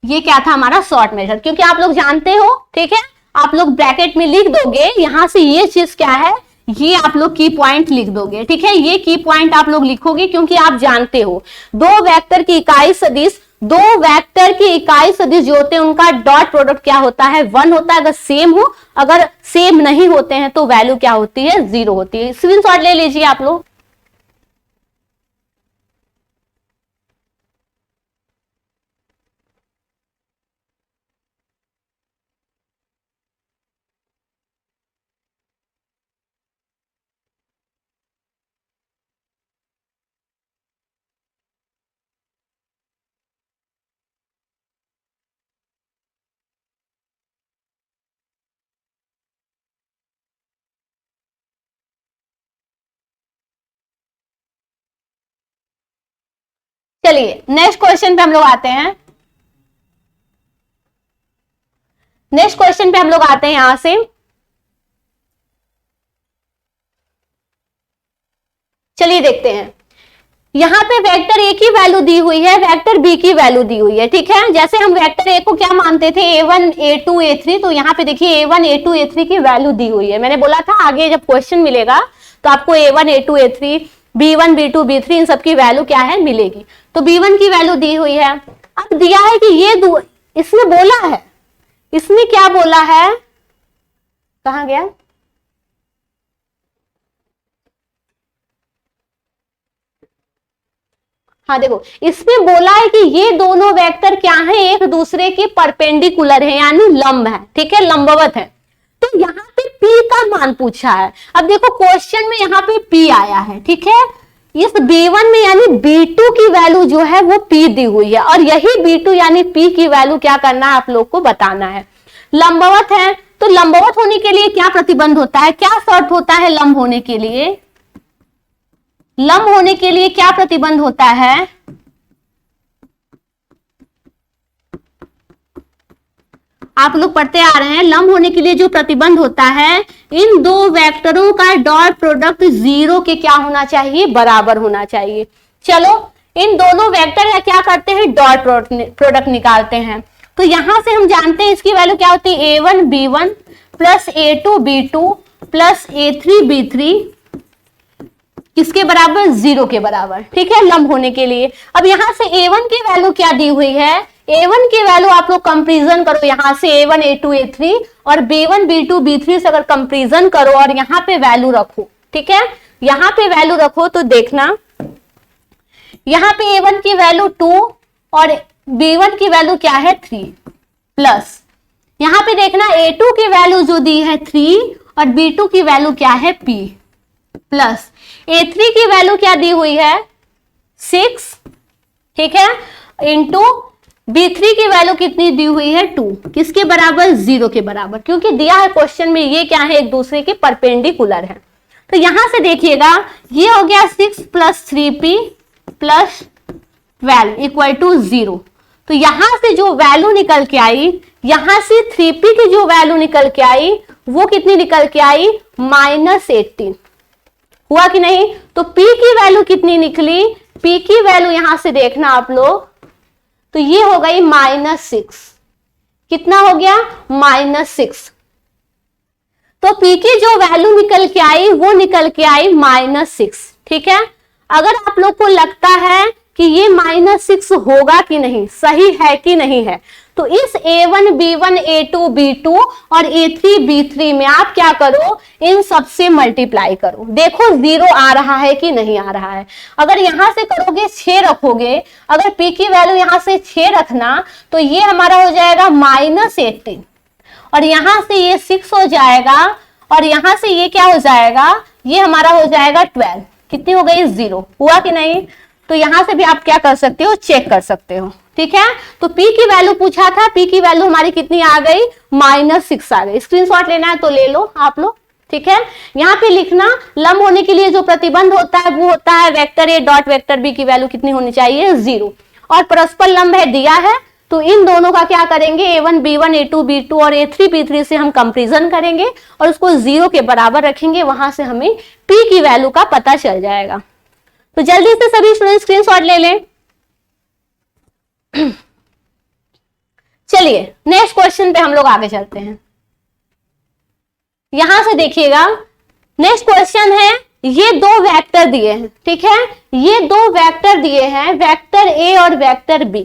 [SPEAKER 1] ये क्या था हमारा शॉर्ट मेथड, क्योंकि आप लोग जानते हो। ठीक है, आप लोग ब्रैकेट में लिख दोगे, यहां से ये चीज क्या है, ये आप लोग की पॉइंट लिख दोगे। ठीक है, ये की पॉइंट आप लोग लिखोगे क्योंकि आप जानते हो दो वेक्टर की इकाई सदिश, जो होते हैं उनका डॉट प्रोडक्ट क्या होता है 1 होता है, अगर सेम हो, अगर सेम नहीं होते हैं तो वैल्यू क्या होती है 0 होती है। स्क्रीनशॉट ले लीजिए आप लोग। चलिए नेक्स्ट क्वेश्चन पे हम लोग आते हैं। यहां से चलिए देखते हैं, यहां पे वेक्टर ए की वैल्यू दी हुई है, वेक्टर बी की वैल्यू दी हुई है। ठीक है, जैसे हम वेक्टर ए को क्या मानते थे a1 a2 a3, तो यहाँ पे देखिए a1 a2 a3 की वैल्यू दी हुई है। मैंने बोला था आगे जब क्वेश्चन मिलेगा तो आपको a1 a2 a3 b1 b2 b3 इन सब की वैल्यू क्या है मिलेगी। तो b1 की वैल्यू दी हुई है। अब दिया है कि ये इसने बोला है, इसने क्या बोला है, कहां गया, हाँ देखो, इसमें बोला है कि ये दोनों वेक्टर क्या हैं, एक दूसरे के परपेंडिकुलर है, यानी लंब है। ठीक है, लंबवत है। तो यहाँ पे P का मान पूछा है। अब देखो क्वेश्चन में यहाँ पे P आया है। ठीक है, इस B1 में यानी B2 की वैल्यू जो है वो P दी हुई है, और यही B2 यानी P की वैल्यू क्या करना है आप लोग को बताना है। लंबवत है, तो लंबवत होने के लिए क्या प्रतिबंध होता है, क्या शर्त होता है लंब होने के लिए, लंब होने के लिए क्या प्रतिबंध होता है, आप लोग पढ़ते आ रहे हैं। लंब होने के लिए जो प्रतिबंध होता है, इन दो वेक्टरों का डॉट प्रोडक्ट 0 के क्या होना चाहिए, बराबर होना चाहिए। चलो इन दोनों वेक्टर का क्या करते हैं, डॉट प्रोडक्ट निकालते हैं। तो यहां से हम जानते हैं इसकी वैल्यू क्या होती है, a1 b1 plus a2 b2 plus a3 b3 किसके बराबर, 0 के बराबर। ठीक है, लंब होने के लिए। अब यहां से a1 की वैल्यू क्या दी हुई है, a1 की वैल्यू आप लोग कंपैरिजन करो, यहां से a1 a2 a3 और b1 b2 b3 से अगर कंपैरिजन करो और यहां पे वैल्यू रखो। ठीक है, यहां पे वैल्यू रखो तो देखना यहां पे a1 की वैल्यू 2 और b1 की वैल्यू क्या है 3 प्लस, यहां पे देखना a2 की वैल्यू जो दी है 3 और b2 की वैल्यू क्या है p प्लस a3 की वैल्यू क्या दी हुई है 6 ठीक है, इंटू B3 की वैल्यू कितनी दी हुई है 2, किसके बराबर 0 के बराबर, क्योंकि दिया है क्वेश्चन में ये क्या है एक दूसरे के परपेंडिकुलर है। तो यहां से देखिएगा ये हो गया 6 plus 3p plus 12 equal to 0। तो यहां से जो वैल्यू निकल के आई, यहां से 3p की जो वैल्यू निकल के आई वो कितनी निकल के आई -18, हुआ कि नहीं। तो p की वैल्यू कितनी निकली, p की वैल्यू यहां से देखना आप लोग, तो ये हो गई -6, कितना हो गया -6। तो p की जो वैल्यू निकल के आई वो निकल के आई -6, ठीक है। अगर आप लोग को लगता है कि ये -6 होगा कि नहीं, सही है कि नहीं है, तो इस A1 B1 A2 B2 और A3 B3 में आप क्या करो, इन सबसे मल्टीप्लाई करो, देखो 0 आ रहा है कि नहीं आ रहा है। अगर यहां से करोगे 6 रखोगे, अगर p की वैल्यू यहां से 6 रखना तो ये हमारा हो जाएगा -18, और यहां से ये 6 हो जाएगा, और यहां से ये क्या हो जाएगा, ये हमारा हो जाएगा 12, कितनी हो गई 0, हुआ कि नहीं। तो यहां से भी आप क्या कर सकते हो, चेक कर सकते हो, ठीक है। तो p की वैल्यू पूछा था, p की वैल्यू हमारी कितनी आ गई -6 आ गई। स्क्रीनशॉट लेना है तो ले लो आप लोग, ठीक है। यहाँ पे लिखना लंब होने के लिए जो प्रतिबंध होता है वो होता है vector a dot vector b की वैल्यू कितनी होनी चाहिए 0, और परस्पर लंब है दिया है, तो इन दोनों का क्या करेंगे A1 B1 A2 B2 और A3 B3 से हम कंपैरिजन करेंगे और उसको 0 के बराबर रखेंगे, वहां से हमें p की वैल्यू का पता चल जाएगा। तो जल्दी से सभी स्टूडेंट स्क्रीनशॉट ले लें। चलिए नेक्स्ट क्वेश्चन पे हम लोग आगे चलते हैं। यहां से देखिएगा नेक्स्ट क्वेश्चन है, ये दो वेक्टर दिए हैं, ठीक है, ये दो वेक्टर दिए हैं, वेक्टर ए और वेक्टर बी,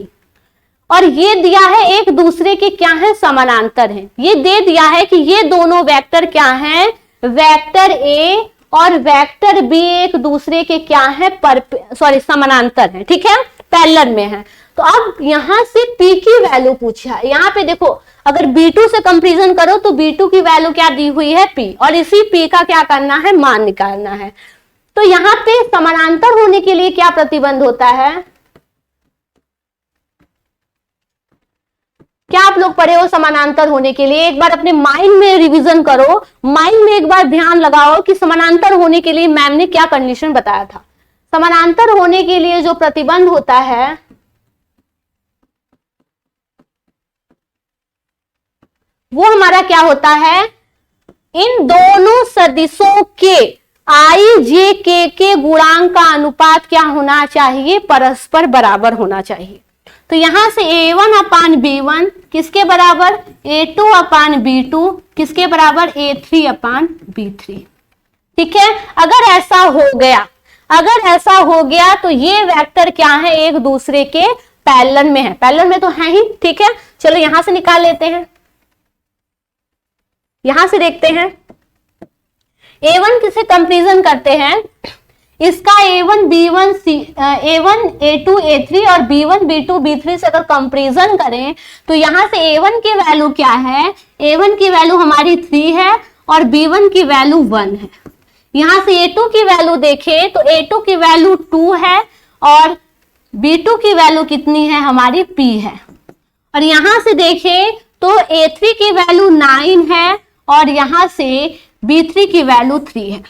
[SPEAKER 1] और ये दिया है एक दूसरे के क्या है समानांतर हैं। ये दे दिया है कि ये दोनों वेक्टर क्या हैं, वेक्टर ए और वेक्टर बी एक दूसरे के क्या है समानांतर है, ठीक है, पैरेलल में है। तो अब यहां से p की वैल्यू पूछा है, यहाँ पे देखो अगर b2 से कंपैरिजन करो तो b2 की वैल्यू क्या दी हुई है p, और इसी p का क्या करना है, मान निकालना है। तो यहाँ पे समानांतर होने के लिए क्या प्रतिबंध होता है, क्या आप लोग पढ़े हो समानांतर होने के लिए, एक बार अपने माइंड में रिवीजन करो, माइंड में एक बार ध्यान लगाओ कि समानांतर होने के लिए मैम ने क्या कंडीशन बताया था। समानांतर होने के लिए जो प्रतिबंध होता है वो हमारा क्या होता है, इन दोनों सदिशों के आई जे के गुणांक का अनुपात क्या होना चाहिए, परस्पर बराबर होना चाहिए। तो यहां से A1 अपान B1 किसके बराबर, A2 अपान B2 किसके बराबर, A3 अपान B3, ठीक है। अगर ऐसा हो गया, अगर ऐसा हो गया तो ये वेक्टर क्या है, एक दूसरे के पैरेलल में है, पैरेलल में तो है ही, ठीक है। चलो यहां से निकाल लेते हैं, यहां से देखते हैं A1 किसे कंपैरिजन करते हैं, इसका A1 B1 A1 A2 A3 और B1 B2 B3 से अगर कंपैरिजन करें तो यहां से A1 की वैल्यू क्या है, A1 की वैल्यू हमारी 3 है और B1 की वैल्यू 1 है। यहां से A2 की वैल्यू देखें तो A2 की वैल्यू 2 है और B2 की वैल्यू कितनी है, हमारी P है। और यहां से देखें तो A3 की वैल्यू 9 है और यहां से B3 की वैल्यू 3 है,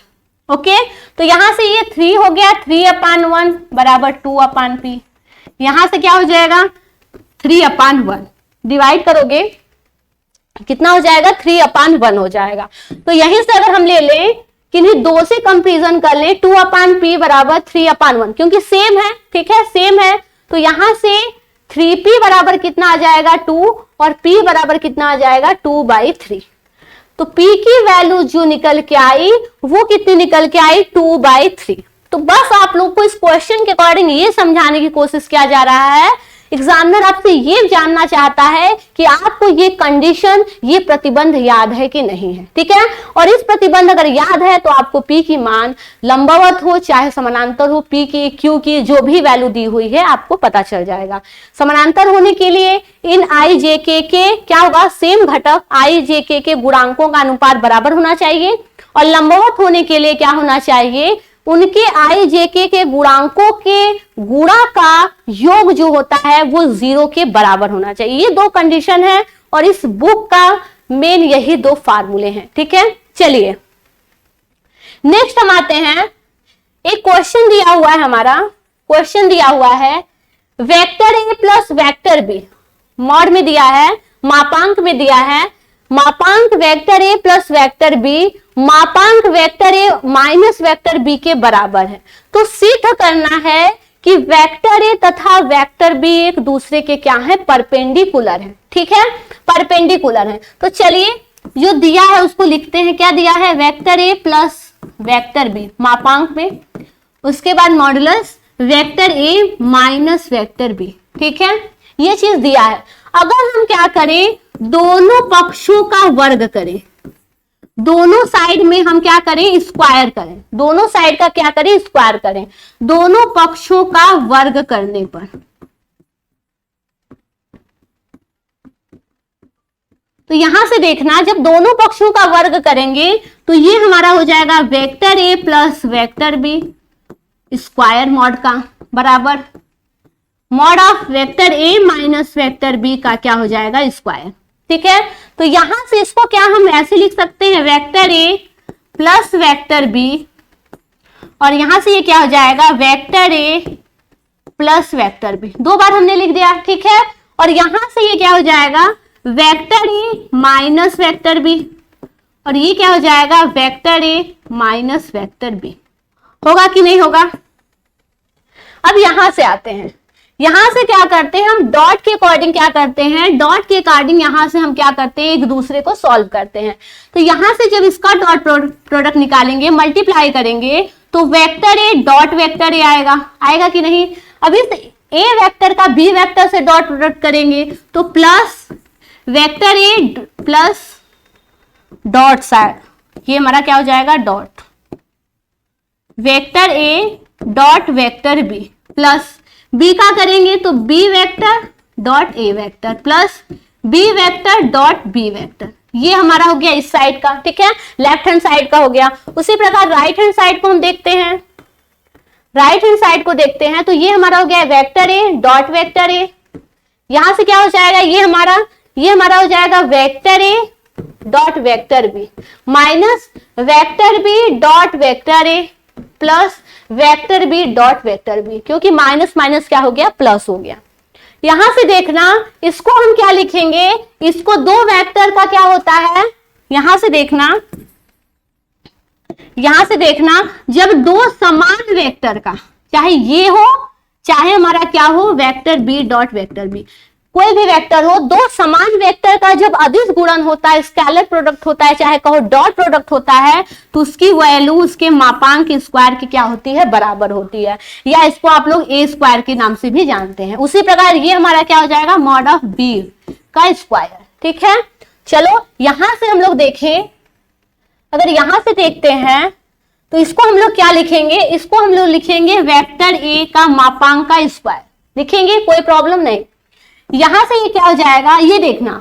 [SPEAKER 1] ओके। तो यहां से ये 3 हो गया, 3 अपान 1 बराबर 2 अपान P, यहां से क्या हो जाएगा 3 अपान 1, डिवाइड करोगे कितना हो जाएगा, 3 अपान 1 हो जाएगा। तो यहीं से अगर हम ले लें कि नहीं, दो से कंपैरिजन कर ले, 2 अपान P बराबर 3 अपान 1, क्योंकि सेम है, ठीक है, सेम है। तो यहां से 3P बराबर कितना आ जाएगा 2 और P बराबर कितना आ जाएगा 2/3। तो P की वैल्यू जो निकल के आई वो कितनी निकल के आई 2/3। तो बस आप लोग को इस क्वेश्चन के अकॉर्डिंग ये समझाने की कोशिश किया जा रहा है, एग्जामिनर आपसे ये जानना चाहता है कि आपको ये कंडीशन, ये प्रतिबंध याद है कि नहीं है, ठीक है। और इस प्रतिबंध अगर याद है तो आपको P की मान लंबवत हो चाहे समानांतर हो, P की Q की जो भी वैल्यू दी हुई है आपको पता चल जाएगा। समानांतर होने के लिए इन आई जे के क्या होगा, सेम घटक आई जे के गुणांकों का अनुपात बराबर होना चाहिए, और लंबवत होने के लिए क्या होना चाहिए, उनके आई जे के गुणांकों के गुणा का योग जो होता है वो 0 के बराबर होना चाहिए। ये 2 कंडीशन है और इस बुक का मेन यही 2 फार्मूले हैं। ठीक है, चलिए नेक्स्ट हम आते हैं। एक क्वेश्चन दिया हुआ है, हमारा क्वेश्चन दिया हुआ है vector A plus vector B, mod में दिया है, मापांक में दिया है, मापांक vector A plus vector B मापांक vector A minus vector B के बराबर है। तो सिद्ध करना है कि वेक्टर ए तथा वेक्टर बी एक दूसरे के क्या है, परपेंडिकुलर है। ठीक है, परपेंडिकुलर है। तो चलिए जो दिया है उसको लिखते हैं। क्या दिया है, vector A plus vector B मापांक में, उसके बाद modulus vector A minus vector B. ठीक है, ये चीज दिया है। अगर हम क्या करें, दोनों पक्षों का वर्ग करें, दोनों साइड में हम क्या करें, स्क्वायर करें, दोनों साइड का क्या करें, स्क्वायर करें, दोनों पक्षों का वर्ग करने पर। तो यहां से देखना, जब दोनों पक्षों का वर्ग करेंगे तो ये हमारा हो जाएगा vector A plus vector B square mod का बराबर mod of vector A minus vector B का क्या हो जाएगा, स्क्वायर। ठीक है, तो यहां से इसको क्या हम ऐसे लिख सकते हैं, vector A plus vector B, और यहां से ये क्या हो जाएगा, vector A plus vector B. 2 बार हमने लिख दिया। ठीक है, और यहां से ये क्या हो जाएगा, vector A minus vector B, और ये क्या हो जाएगा, vector A minus vector B. होगा कि नहीं होगा। अब यहां से आते हैं, यहां से क्या करते हैं हम, डॉट के अकॉर्डिंग क्या करते हैं, डॉट के अकॉर्डिंग यहां से हम क्या करते हैं, एक दूसरे को सॉल्व करते हैं। तो यहां से जब इसका डॉट प्रोडक्ट निकालेंगे, मल्टीप्लाई करेंगे, तो vector A dot vector A आएगा, आएगा कि नहीं। अब इस ए वेक्टर का बी वेक्टर से डॉट प्रोडक्ट करेंगे तो plus vector A plus dot side, ये हमारा क्या हो जाएगा, dot vector A dot vector B plus B का करेंगे तो B vector dot A vector plus B vector dot B vector. ये हमारा हो गया इस साइड का। ठीक है, लेफ्ट हैंड साइड का हो गया। उसी प्रकार राइट हैंड साइड को हम देखते हैं, राइट हैंड साइड को देखते हैं तो ये हमारा हो गया vector A dot vector A, यहां से क्या हो जाएगा, ये हमारा हो जाएगा vector A dot vector B minus vector B dot vector A plus vector B dot vector B, क्योंकि माइनस माइनस क्या हो गया, प्लस हो गया। यहां से देखना, इसको हम क्या लिखेंगे, इसको 2 वेक्टर का क्या होता है, यहां से देखना जब 2 समान वेक्टर का, चाहे ये हो चाहे हमारा क्या हो, vector B dot vector B, कोई भी वेक्टर हो, 2 समान वेक्टर का जब अदिश गुणन होता है, स्केलर प्रोडक्ट होता है, चाहे कहो डॉट प्रोडक्ट होता है, तो उसकी वैल्यू उसके मापांक के स्क्वायर की क्या होती है, बराबर होती है, या इसको आप लोग ए स्क्वायर के नाम से भी जानते हैं। उसी प्रकार ये हमारा क्या हो जाएगा, मॉड ऑफ बी का स्क्वायर। ठीक है, चलो यहां से हम लोग देखें, अगर यहां से देखते हैं तो इसको हम लोग क्या लिखेंगे, इसको हम लोग लिखेंगे वेक्टर ए का मापांक का स्क्वायर लिखेंगे, कोई प्रॉब्लम नहीं। यहां से ये क्या हो जाएगा, ये देखना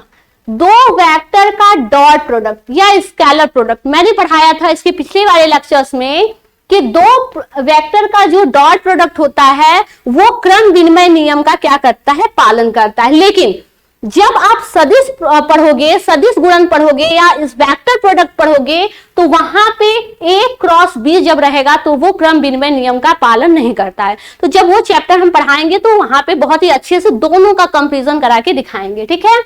[SPEAKER 1] 2 वेक्टर का डॉट प्रोडक्ट या स्केलर प्रोडक्ट, मैंने पढ़ाया था इसके पिछले वाले लेक्चर्स में कि 2 वेक्टर का जो डॉट प्रोडक्ट होता है वो क्रम विनिमय नियम का क्या करता है, पालन करता है। लेकिन जब आप सदिश पढ़ोगे, सदिश गुणन पढ़ोगे या इस वेक्टर प्रोडक्ट पढ़ोगे तो वहां पे A क्रॉस B जब रहेगा तो वो क्रम विनिमय नियम का पालन नहीं करता है। तो जब वो चैप्टर हम पढ़ाएंगे तो वहां पे बहुत ही अच्छे से दोनों का कंपैरिजन करा के दिखाएंगे। ठीक है,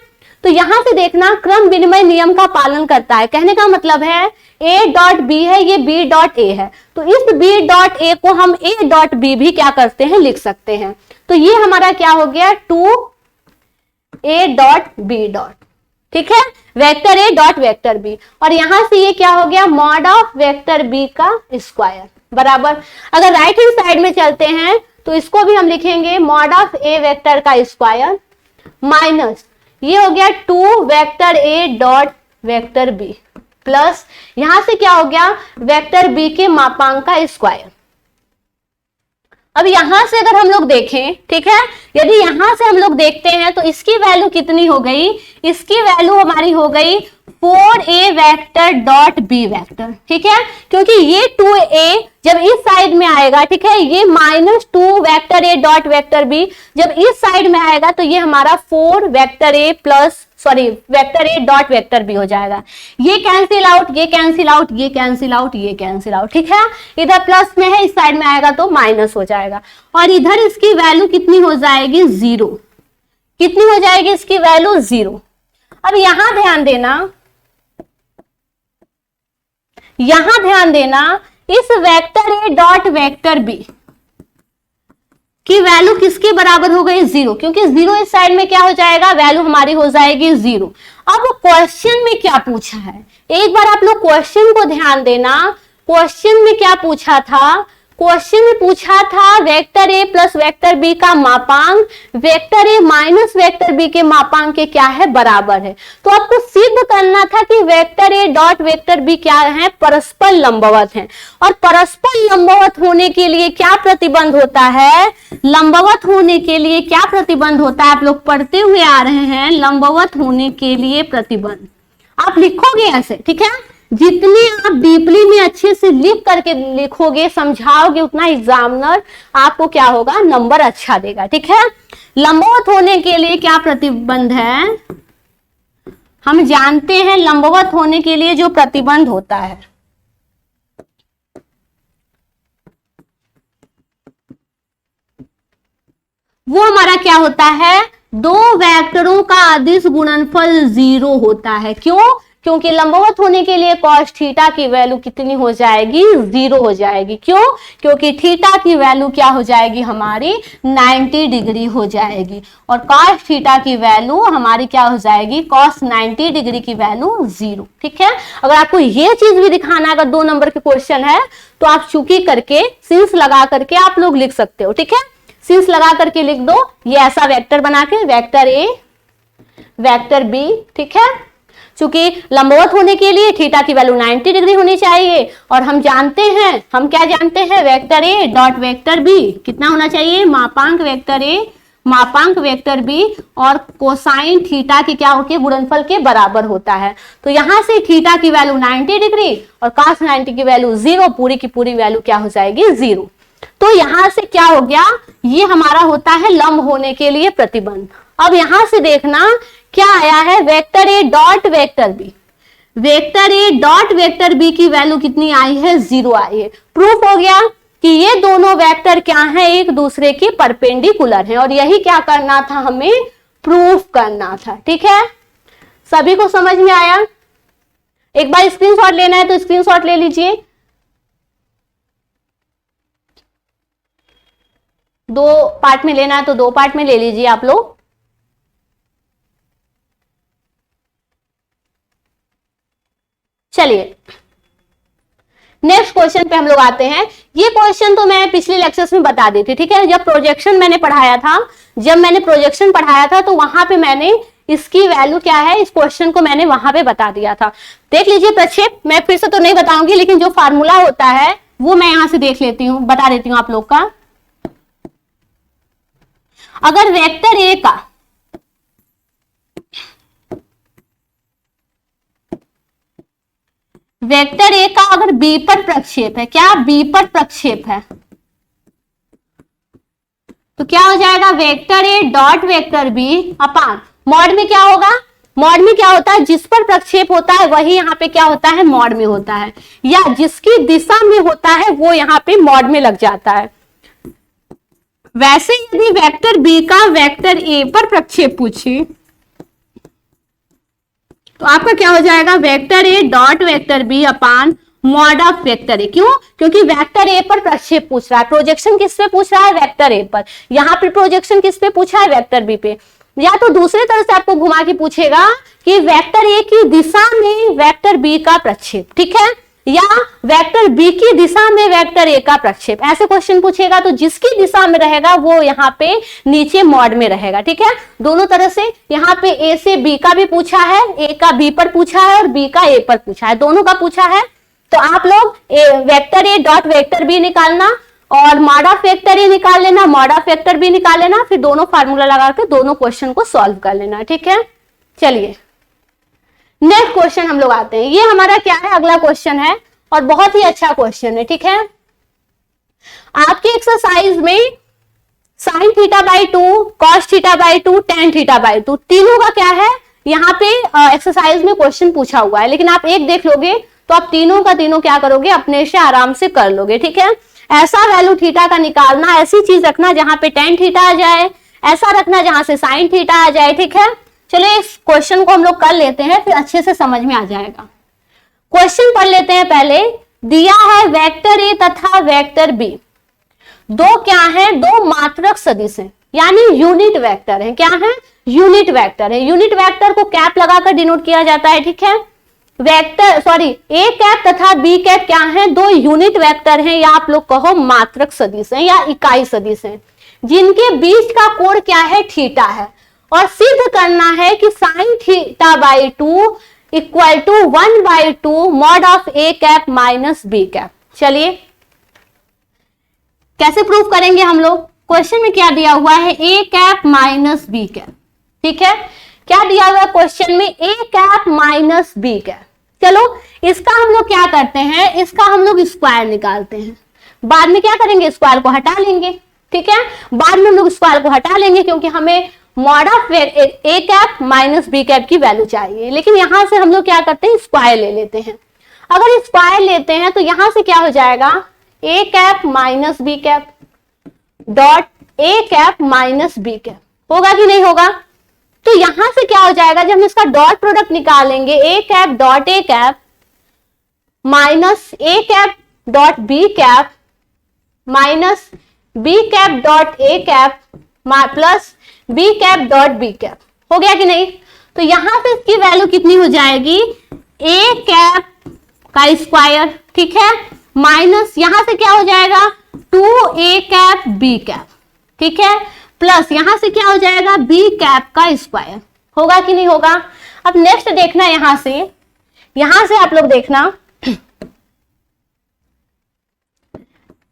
[SPEAKER 1] तो यहां से देखना क्रम विनिमय नियम का पालन करता है, कहने का मतलब है A डॉट B है, ये B डॉट A है, तो इस B डॉट A को हम A डॉट B भी क्या करते हैं, लिख सकते हैं। तो ये हमारा क्या हो गया, 2A डॉट B डॉट। ठीक है, vector A dot vector B, और यहां से ये क्या हो गया, मॉड ऑफ वेक्टर बी का स्क्वायर बराबर। अगर राइट हैंड साइड में चलते हैं तो इसको भी हम लिखेंगे मॉड ऑफ ए वेक्टर का स्क्वायर माइनस ये हो गया 2 vector A dot vector B plus यहां से क्या हो गया, वेक्टर बी के मापांक का स्क्वायर। अब यहां से अगर हम लोग देखें, ठीक है, यदि यहां से हम लोग देखते हैं तो इसकी वैल्यू कितनी हो गई, इसकी वैल्यू हमारी हो गई 4a vector dot B vector, ठीक है, क्योंकि ये 2a जब इस साइड में आएगा, ठीक है, ये -2 vector a dot vector b जब इस साइड में आएगा तो ये हमारा 4 vector a plus vector a dot vector b हो जाएगा। ये कैंसिल आउट, ये कैंसिल आउट, ये कैंसिल आउट, ये कैंसिल आउट, ठीक है, इधर प्लस में है, इस साइड में आएगा तो माइनस हो जाएगा और इधर इसकी वैल्यू कितनी हो जाएगी, 0। कितनी हो जाएगी इसकी वैल्यू, 0। अब यहां ध्यान देना, यहां ध्यान देना, इस vector a dot vector b की वैल्यू किसके बराबर हो गई, 0, क्योंकि 0 इस साइड में क्या हो जाएगा, वैल्यू हमारी हो जाएगी 0। अब क्वेश्चन में क्या पूछा है, एक बार आप लोग क्वेश्चन को ध्यान देना। क्वेश्चन में क्या पूछा था, क्वेश्चन में पूछा था vector a plus vector b का मापांक vector a minus vector b के मापांक के क्या है, बराबर है। तो आपको सिद्ध करना था कि vector a dot vector b क्या है, परस्पर लंबवत है। और परस्पर लंबवत होने के लिए क्या प्रतिबंध होता है, लंबवत होने के लिए क्या प्रतिबंध होता है, आप लोग पढ़ते हुए आ रहे हैं, लंबवत होने के लिए प्रतिबंध। आप लिखोगे ऐसे, ठीक है, जितने आप डीपली में अच्छे से लिख करके लिखोगे, समझाओगे, उतना एग्जामिनर आपको क्या होगा, नंबर अच्छा देगा, ठीक है। लंबवत होने के लिए क्या प्रतिबंध है, हम जानते हैं लंबवत होने के लिए जो प्रतिबंध होता है वो हमारा क्या होता है, दो वेक्टरों का अदिश गुणनफल 0 होता है। क्यों, क्योंकि लंबवत होने के लिए cos थीटा की वैल्यू कितनी हो जाएगी, 0 हो जाएगी। क्यों, क्योंकि थीटा की वैल्यू क्या हो जाएगी, हमारी 90 डिग्री हो जाएगी और cos थीटा की वैल्यू हमारी क्या हो जाएगी, cos 90 डिग्री की वैल्यू 0, ठीक है। अगर आपको ये चीज भी दिखाना है, अगर 2 नंबर के क्वेश्चन है तो आप चुकी करके सिंस लगा करके आप लोग लिख सकते हो, ठीक है। सिंस लगा करके लिख दो, ये ऐसा वेक्टर बना के, वेक्टर a वेक्टर b, ठीक है। चूंकि लंबवत होने के लिए थीटा की वैल्यू 90 डिग्री होनी चाहिए और हम जानते हैं, हम क्या जानते हैं, vector a dot vector b कितना होना चाहिए, मापांक वेक्टर a मापांक वेक्टर b और कोसाइन थीटा की क्या होती है, गुणनफल के बराबर होता है। तो यहां से थीटा की वैल्यू 90 डिग्री और cos 90 की वैल्यू 0, पूरी की पूरी वैल्यू क्या हो जाएगी, 0। तो यहां से क्या हो गया, ये हमारा होता है लंब होने के लिए प्रतिबंध। अब यहां से देखना क्या आया है, vector a dot vector b, vector a dot vector b की वैल्यू कितनी आई है, 0 आई है। प्रूफ हो गया कि ये दोनों वेक्टर क्या हैं, एक दूसरे के परपेंडिकुलर हैं और यही क्या करना था, हमें प्रूफ करना था, ठीक है। सभी को समझ में आया। एक बार स्क्रीनशॉट लेना है तो स्क्रीनशॉट ले लीजिए। 2 पार्ट में लेना है तो 2 पार्ट में ले लीजिए आप लोग। चलिए नेक्स्ट क्वेश्चन पे हम लोग आते हैं। ये क्वेश्चन तो मैं पिछले लेक्चर्स में बता दी थी, ठीक है। जब प्रोजेक्शन मैंने पढ़ाया था, तो वहां पे मैंने इसकी वैल्यू क्या है, इस क्वेश्चन को मैंने वहां पे बता दिया था। देख लीजिए प्रक्षेप, मैं फिर से तो नहीं बताऊंगी, लेकिन जो फार्मूला होता है वो मैं यहां से देख लेती हूं, बता देती हूं आप लोग का। अगर वेक्टर ए का अगर बी पर प्रक्षेप है, क्या बी पर प्रक्षेप है, तो क्या हो जाएगा, vector A dot vector B upon mod में क्या होगा, मॉड में क्या होता है, जिस पर प्रक्षेप होता है वही यहाँ पे क्या होता है, मॉड में होता है, या जिसकी दिशा में होता है वो यहाँ पे मॉड में लग जाता है। वैसे यदि वेक्टर बी का वेक्टर ए पर प्रक्षेप पूछे तो आपका क्या हो जाएगा, vector A dot vector B upon mod of vector A. क्यों, क्योंकि वेक्टर ए पर प्रक्षेप पूछ रहा है, प्रोजेक्शन किस पे पूछ रहा है, वेक्टर ए पर। यहाँ पे प्रोजेक्शन किस पे पूछा है, वेक्टर बी पे। या तो दूसरे तरह से आपको घुमा के पूछेगा कि वेक्टर ए की दिशा में वेक्टर बी का प्रक्षेप, ठीक है, या वेक्टर बी की दिशा में वेक्टर ए का प्रक्षेप। ऐसे क्वेश्चन पूछेगा तो जिसकी दिशा में रहेगा वो यहाँ पे नीचे मॉड में रहेगा, ठीक है। दोनों तरह से यहाँ पे ए से बी का भी पूछा है, ए का बी पर पूछा है और बी का ए पर पूछा है, दोनों का पूछा है। तो आप लोग vector A dot vector B निकालना और मॉड ऑफ वेक्टर ए निकाल लेना, मॉड ऑफ वेक्टर बी निकाल लेना, फिर दोनों फार्मूला लगा के दोनों क्वेश्चन को सॉल्व कर लेना, ठीक है। चलिए नेक्स्ट क्वेश्चन हम लोग आते हैं। ये हमारा क्या है, अगला क्वेश्चन है और बहुत ही अच्छा क्वेश्चन है, ठीक है। आपकी एक्सरसाइज में sign theta by 2, cos theta by 2, tan theta by 2 तीनों का क्या है यहाँ पे एक्सरसाइज में क्वेश्चन पूछा हुआ है, लेकिन आप एक देख लोगे तो आप तीनों का तीनों क्या करोगे, अपने से आराम से कर लोगे, ठीक है। ऐसा वैल्यू थीटा का निकालना, ऐसी चीज रखना जहां पे टेन थीटा आ जाए, ऐसा रखना जहां से साइन थीटा आ जाए, ठीक है। चलिए इस क्वेश्चन को हम लोग कर लेते हैं, फिर अच्छे से समझ में आ जाएगा। क्वेश्चन पढ़ लेते हैं पहले। दिया है वेक्टर ए तथा वेक्टर बी, दो क्या है, दो मात्रक सदिश हैं, यानी यूनिट वेक्टर है। क्या है, यूनिट वेक्टर है। यूनिट वेक्टर को कैप लगाकर डिनोट किया जाता है, ठीक है। वेक्टर सॉरी ए कैप तथा बी कैप क्या है, दो यूनिट वेक्टर हैं, या आप लोग कहो मात्रक सदिश हैं या इकाई सदिश हैं, जिनके बीच का कोण क्या है, थीटा है। और सिद्ध करना है कि sine theta by 2 equal to 1/2 mod of A cap minus B cap. चलिए कैसे प्रूफ करेंगे हम लोग। क्वेश्चन में क्या दिया हुआ है, ए कैप माइनस बी कैप, ठीक है। क्या दिया हुआ है क्वेश्चन में, ए कैप माइनस बी कैप। चलो इसका हम लोग क्या करते हैं, इसका हम लोग स्क्वायर निकालते हैं। बाद में क्या करेंगे, स्क्वायर को हटा लेंगे, ठीक है। बाद में हम लोग स्क्वायर को हटा लेंगे क्योंकि हमें mod of A cap minus B cap की वैल्यू चाहिए, लेकिन यहां से हम लोग क्या करते हैं, स्क्वायर ले लेते हैं। अगर स्क्वायर लेते हैं तो यहां से क्या हो जाएगा, A cap minus B cap dot A cap minus B cap, होगा कि नहीं होगा। तो यहां से क्या हो जाएगा, जब हम इसका डॉट प्रोडक्ट निकालेंगे, A cap dot A cap minus A cap dot B cap minus B cap dot A cap plus B cap dot B cap, हो गया कि नहीं। तो यहां से इसकी वैल्यू कितनी हो जाएगी, ए कैप का स्क्वायर, ठीक है, माइनस यहां से क्या हो जाएगा 2a कैप बी कैप, ठीक है, प्लस यहां से क्या हो जाएगा बी कैप का स्क्वायर, होगा कि नहीं होगा। अब नेक्स्ट देखना, यहां से आप लोग देखना,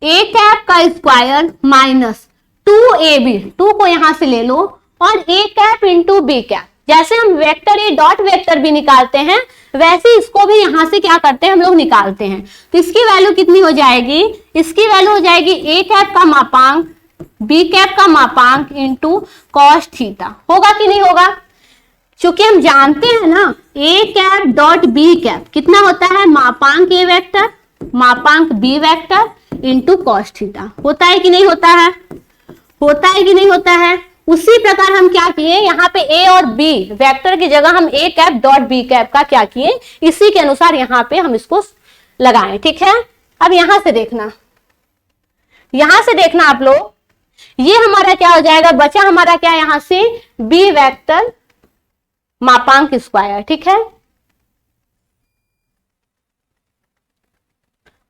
[SPEAKER 1] a कैप का स्क्वायर माइनस 2ab, 2 को यहां से ले लो, और a cap into B cap. जैसे हम vector A dot vector B निकालते हैं, वैसे इसको भी यहां से क्या करते हैं, हम लोग निकालते हैं। तो इसकी वैल्यू कितनी हो जाएगी, इसकी वैल्यू हो जाएगी ए कैप का मापांक बी कैप का मापांक इंटू कॉस थीटा, होगा कि नहीं होगा। क्योंकि हम जानते हैं ना, A cap dot B cap कितना होता है, मापांक ए वेक्टर मापांक B vector into cos theta, होता है कि नहीं होता है, होता है कि नहीं होता है। उसी प्रकार हम क्या किए, यहाँ पे ए और बी वेक्टर की जगह हम ए कैप डॉट बी कैप का क्या किए, इसी के अनुसार यहाँ पे हम इसको लगाएं, ठीक है। अब यहां से देखना आप लोग, ये हमारा क्या हो जाएगा, बचा हमारा क्या, यहां से बी वेक्टर मापांक स्क्वायर, ठीक है।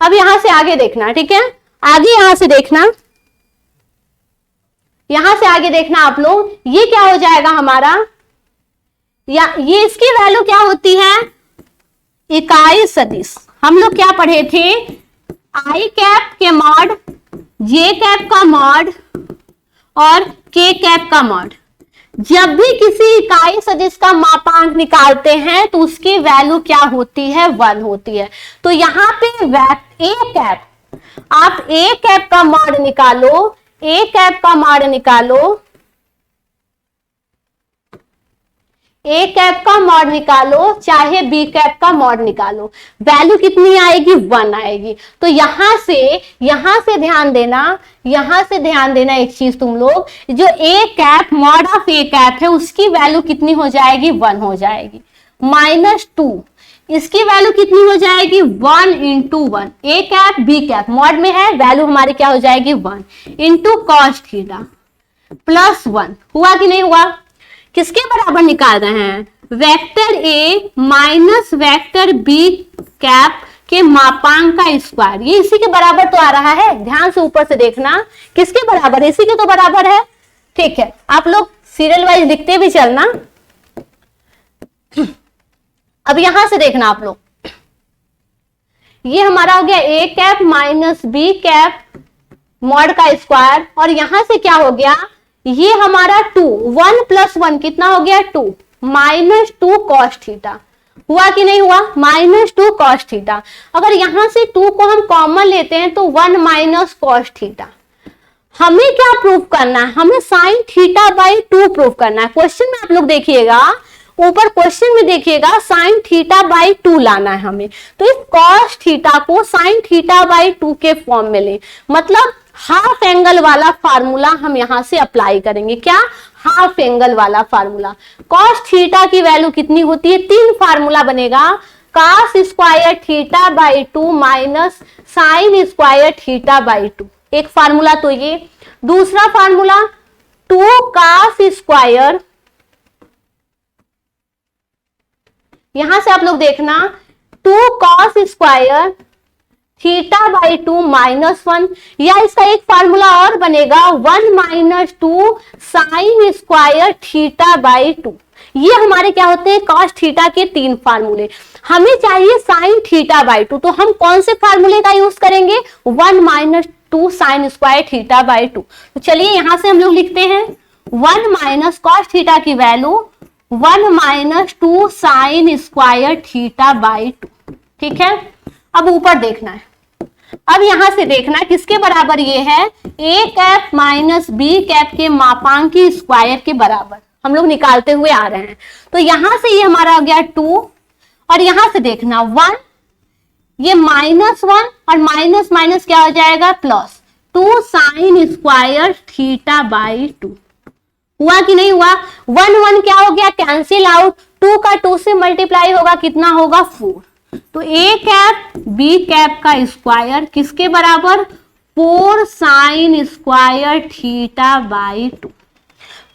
[SPEAKER 1] अब यहां से आगे देखना, ठीक है, आगे यहां से देखना, यहां से आगे देखना आप लोग, ये क्या हो जाएगा हमारा, या ये इसकी वैल्यू क्या होती है, इकाई सदिश। हम लोग क्या पढ़े थे, आई कैप के मॉड, जे कैप का मॉड और के कैप का मॉड। जब भी किसी इकाई सदिश का मापांक निकालते हैं तो उसकी वैल्यू क्या होती है, 1 होती है। तो यहाँ पे ए कैप, आप ए कैप का मॉड निकालो, ए कैप का मॉड निकालो, ए कैप का मॉड निकालो, चाहे बी कैप का मॉड निकालो, वैल्यू कितनी आएगी, 1 आएगी। तो यहां से ध्यान देना, एक चीज तुम लोग, जो A cap mod of A cap है उसकी वैल्यू कितनी हो जाएगी, 1 हो जाएगी, -2 इसकी वैल्यू कितनी हो जाएगी, 1 into 1, A cap B cap mod में है, वैल्यू हमारी क्या हो जाएगी 1 इंटू कॉस थीटा प्लस 1, हुआ कि नहीं हुआ। किसके बराबर निकाल रहे हैं, vector A minus vector B cap के मापांक का स्क्वायर, ये इसी के बराबर तो आ रहा है। ध्यान से ऊपर से देखना, किसके बराबर है, इसी के तो बराबर है, ठीक है। आप लोग सीरियल वाइज लिखते भी चलना। अब यहां से देखना आप लोग, ये हमारा हो गया A cap minus B cap mod का स्क्वायर, और यहां से क्या हो गया, ये हमारा 2, 1 + 1 कितना हो गया 2, -2 कॉस थीटा, हुआ कि नहीं हुआ, -2 cos थीटा। अगर यहां से 2 को हम कॉमन लेते हैं तो 1 माइनस cos थीटा। हमें क्या प्रूव करना है, हमें sin थीटा बाई 2 प्रूव करना है। क्वेश्चन में आप लोग देखिएगा, ऊपर क्वेश्चन में देखिएगा sin थीटा बाई 2 लाना है हमें। तो इस cos थीटा को sin थीटा बाई 2 के फॉर्म में लें, मतलब हाफ एंगल वाला फार्मूला हम यहां से अप्लाई करेंगे। क्या, हाफ एंगल वाला फार्मूला। cos थीटा की वैल्यू कितनी होती है, 3 फार्मूला बनेगा, cos square theta by 2 minus sine square theta by 2, एक फार्मूला तो ये। दूसरा फार्मूला 2 cos स्क्वायर, यहां से आप लोग देखना 2 cos स्क्वायर थीटा बाई 2 -1, या इसका एक फार्मूला और बनेगा 1 minus 2 sine square theta by 2। ये हमारे क्या होते हैं, cos थीटा के 3 फार्मूले। हमें चाहिए साइन थीटा बाई 2, तो हम कौन से फार्मूले का यूज करेंगे, 1 minus 2 sine square theta by 2। तो चलिए यहां से हम लोग लिखते हैं 1 माइनस cos थीटा की value 1 minus 2 sine square theta by 2। ठीक है, अब ऊपर देखना है, अब यहां से देखना है किसके बराबर ये है, a cap minus b cap के मापांक की स्क्वायर के बराबर हम लोग निकालते हुए आ रहे हैं। तो यहां से ये हमारा आ गया 2, और यहां से देखना 1, ये -1 और माइनस माइनस क्या हो जाएगा, plus 2 sine square theta by 2। हुआ कि नहीं हुआ, 1 1 क्या हो गया, कैंसिल आउट, 2 का 2 से मल्टीप्लाई होगा, कितना होगा, 4। तो a कैप b कैप का स्क्वायर किसके बराबर, 4 sine square theta by 2।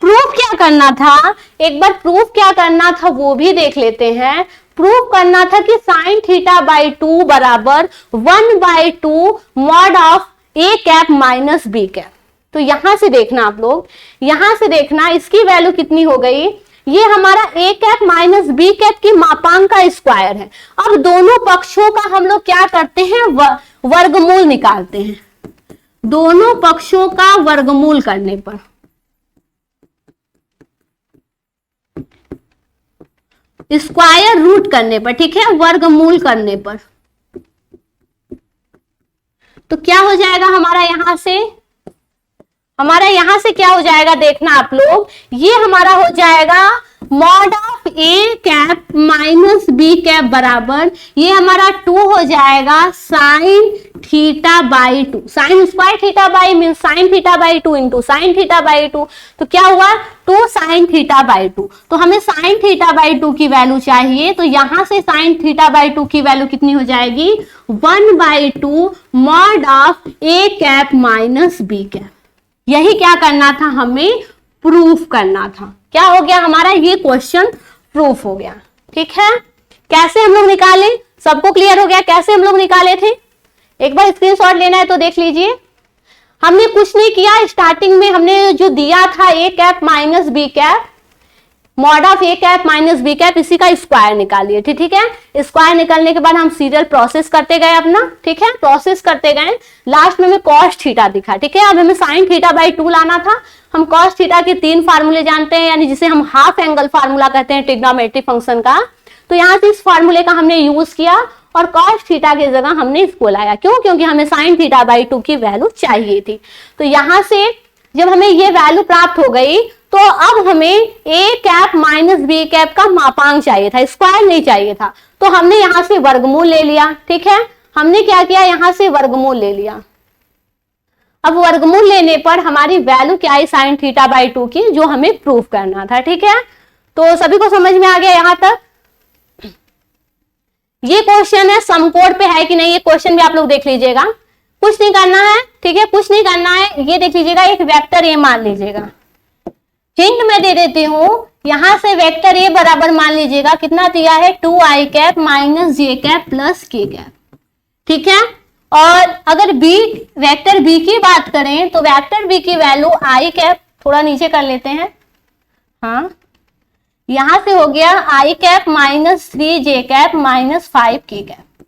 [SPEAKER 1] Proof क्या करना था, एक बार प्रूफ क्या करना था वो भी देख लेते हैं। प्रूफ करना था कि साइन थीटा बाई 2 बराबर 1/2 mod of a cap minus b cap. तो यहां से देखना आप लोग, यहां से देखना इसकी वैल्यू कितनी हो गई, ये हमारा a cap minus b cap की मापांक का स्क्वायर है। अब दोनों पक्षों का हम लोग क्या करते हैं, वर्गमूल निकालते हैं। दोनों पक्षों का वर्गमूल करने पर, स्क्वायर रूट करने पर, ठीक है, वर्गमूल करने पर, तो क्या हो जाएगा हमारा यहां से, हमारा यहां से क्या हो जाएगा, देखना आप लोग, ये हमारा हो जाएगा mod of a cap minus b cap बराबर, ये हमारा 2 हो जाएगा sign theta by 2, sine square theta by mean sine theta by 2 into sine theta by 2। तो क्या हुआ, 2 साइन थीटा बाई 2। तो हमें साइन थीटा बाई 2 की वैल्यू चाहिए, तो यहां से साइन थीटा बाई 2 की वैल्यू कितनी हो जाएगी, 1/2 mod of a cap minus b cap. यही क्या करना था, हमें प्रूफ करना था। क्या हो गया हमारा, ये क्वेश्चन प्रूफ हो गया। ठीक है, कैसे हम लोग निकाले, सबको क्लियर हो गया कैसे हम लोग निकाले थे। एक बार स्क्रीनशॉट लेना है तो देख लीजिए। हमने कुछ नहीं किया, स्टार्टिंग में हमने जो दिया था a cap minus b cap, mod of a cap minus b cap, इसी का स्क्वायर निकालिए। ठीक है, स्क्वायर निकालने के बाद हम सीरियल प्रोसेस करते गए अपना, ठीक है, प्रोसेस करते गए, लास्ट में हमें कॉस थीटा दिखा। ठीक है, अब हमें साइन थीटा बाई 2 लाना था। हम कॉस थीटा के 3 फार्मूले जानते हैं, यानी जिसे हम हाफ एंगल फार्मूला कहते हैं ट्रिग्नोमेट्रिक फंक्शन का। तो यहाँ से इस फार्मूले का हमने यूज किया और कॉस थीटा की जगह हमने इसको लाया। क्यों, क्योंकि हमें साइन थीटा बाई 2 की वैल्यू चाहिए थी। तो यहां से जब हमें ये वैल्यू प्राप्त हो गई, तो अब हमें a cap minus b cap का मापांक चाहिए था, स्क्वायर नहीं चाहिए था। तो हमने यहां से वर्गमूल ले लिया। ठीक है, हमने क्या किया, यहां से वर्गमूल ले लिया। अब वर्गमूल लेने पर हमारी वैल्यू क्या आई, साइन थीटा बाई 2 की, जो हमें प्रूफ करना था। ठीक है, तो सभी को समझ में आ गया यहां तक। ये क्वेश्चन है, सम कोड पे है कि नहीं, ये क्वेश्चन भी आप लोग देख लीजिएगा। कुछ नहीं करना है, ठीक है, कुछ नहीं करना है। ये देख लीजिएगा, एक वेक्टर ए मान लीजिएगा। हिंट मैं दे देती हूं, यहां से वेक्टर ए बराबर मान लीजिएगा कितना दिया है, 2i cap minus J cap plus के कैप। ठीक है, और अगर बी, वेक्टर बी की बात करें तो वेक्टर बी की वैल्यू आई कैप, थोड़ा नीचे कर लेते हैं, हाँ, यहां से हो गया आई कैप माइनस 3 जे कैप माइनस 5 के कैप।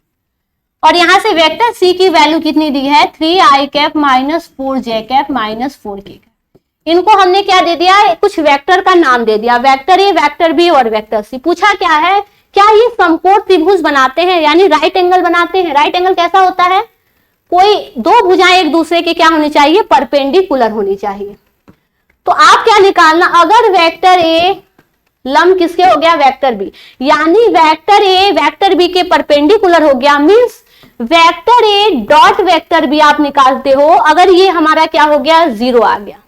[SPEAKER 1] और यहां से वेक्टर सी की वैल्यू कितनी दी है, 3i कैप माइनस 4 जे कैप माइनस 4 के कैप। इनको हमने क्या दे दिया, कुछ वेक्टर का नाम दे दिया, वेक्टर ए, वेक्टर बी और वेक्टर सी। पूछा क्या है क्या ये समकोण त्रिभुज बनाते हैं, यानी राइट एंगल बनाते हैं। राइट एंगल कैसा होता है, कोई दो भुजाएं एक दूसरे के क्या होनी चाहिए, परपेंडिकुलर होनी चाहिए। तो आप क्या निकालना, अगर वेक्टर ए लंब किसके हो गया, वेक्टर बी, यानी वेक्टर ए वेक्टर बी के परपेंडिकुलर हो गया, means vector A dot vector B आप निकालते हो, अगर ये हमारा क्या हो गया, 0 आ गया,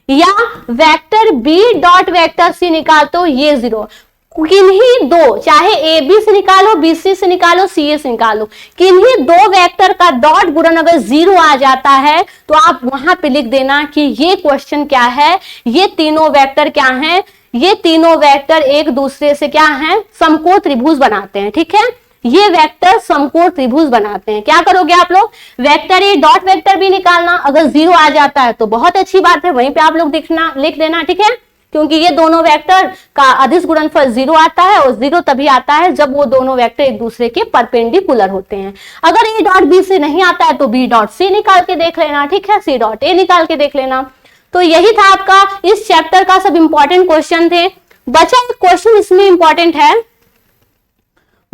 [SPEAKER 1] या vector B dot vector C निकालते हो, ये 0, किन्हीं दो, चाहे ए बी से निकालो, बी सी से निकालो, सी ए से निकालो, किन्हीं दो वेक्टर का डॉट गुणन अगर 0 आ जाता है तो आप वहां पे लिख देना कि ये क्वेश्चन क्या है, ये तीनों वेक्टर क्या हैं, ये तीनों वेक्टर एक दूसरे से क्या हैं, समकोण त्रिभुज बनाते हैं। ठीक है, ये वेक्टर समकोण त्रिभुज बनाते हैं। क्या करोगे आप लोग, vector A dot vector B निकालना, अगर 0 आ जाता है तो बहुत अच्छी बात है, वहीं पे आप लोग लिख देना। ठीक है, क्योंकि ये दोनों वेक्टर का अदिश गुणनफल 0 आता है, और 0 तभी आता है जब वो दोनों वेक्टर एक दूसरे के परपेंडिकुलर होते हैं। अगर ए डॉट बी से नहीं आता है तो बी डॉट सी निकाल के देख लेना। ठीक है, सी डॉट ए निकाल के देख लेना। तो यही था आपका इस चैप्टर का सब इंपॉर्टेंट क्वेश्चन थे। बचा एक क्वेश्चन इसमें इंपॉर्टेंट है,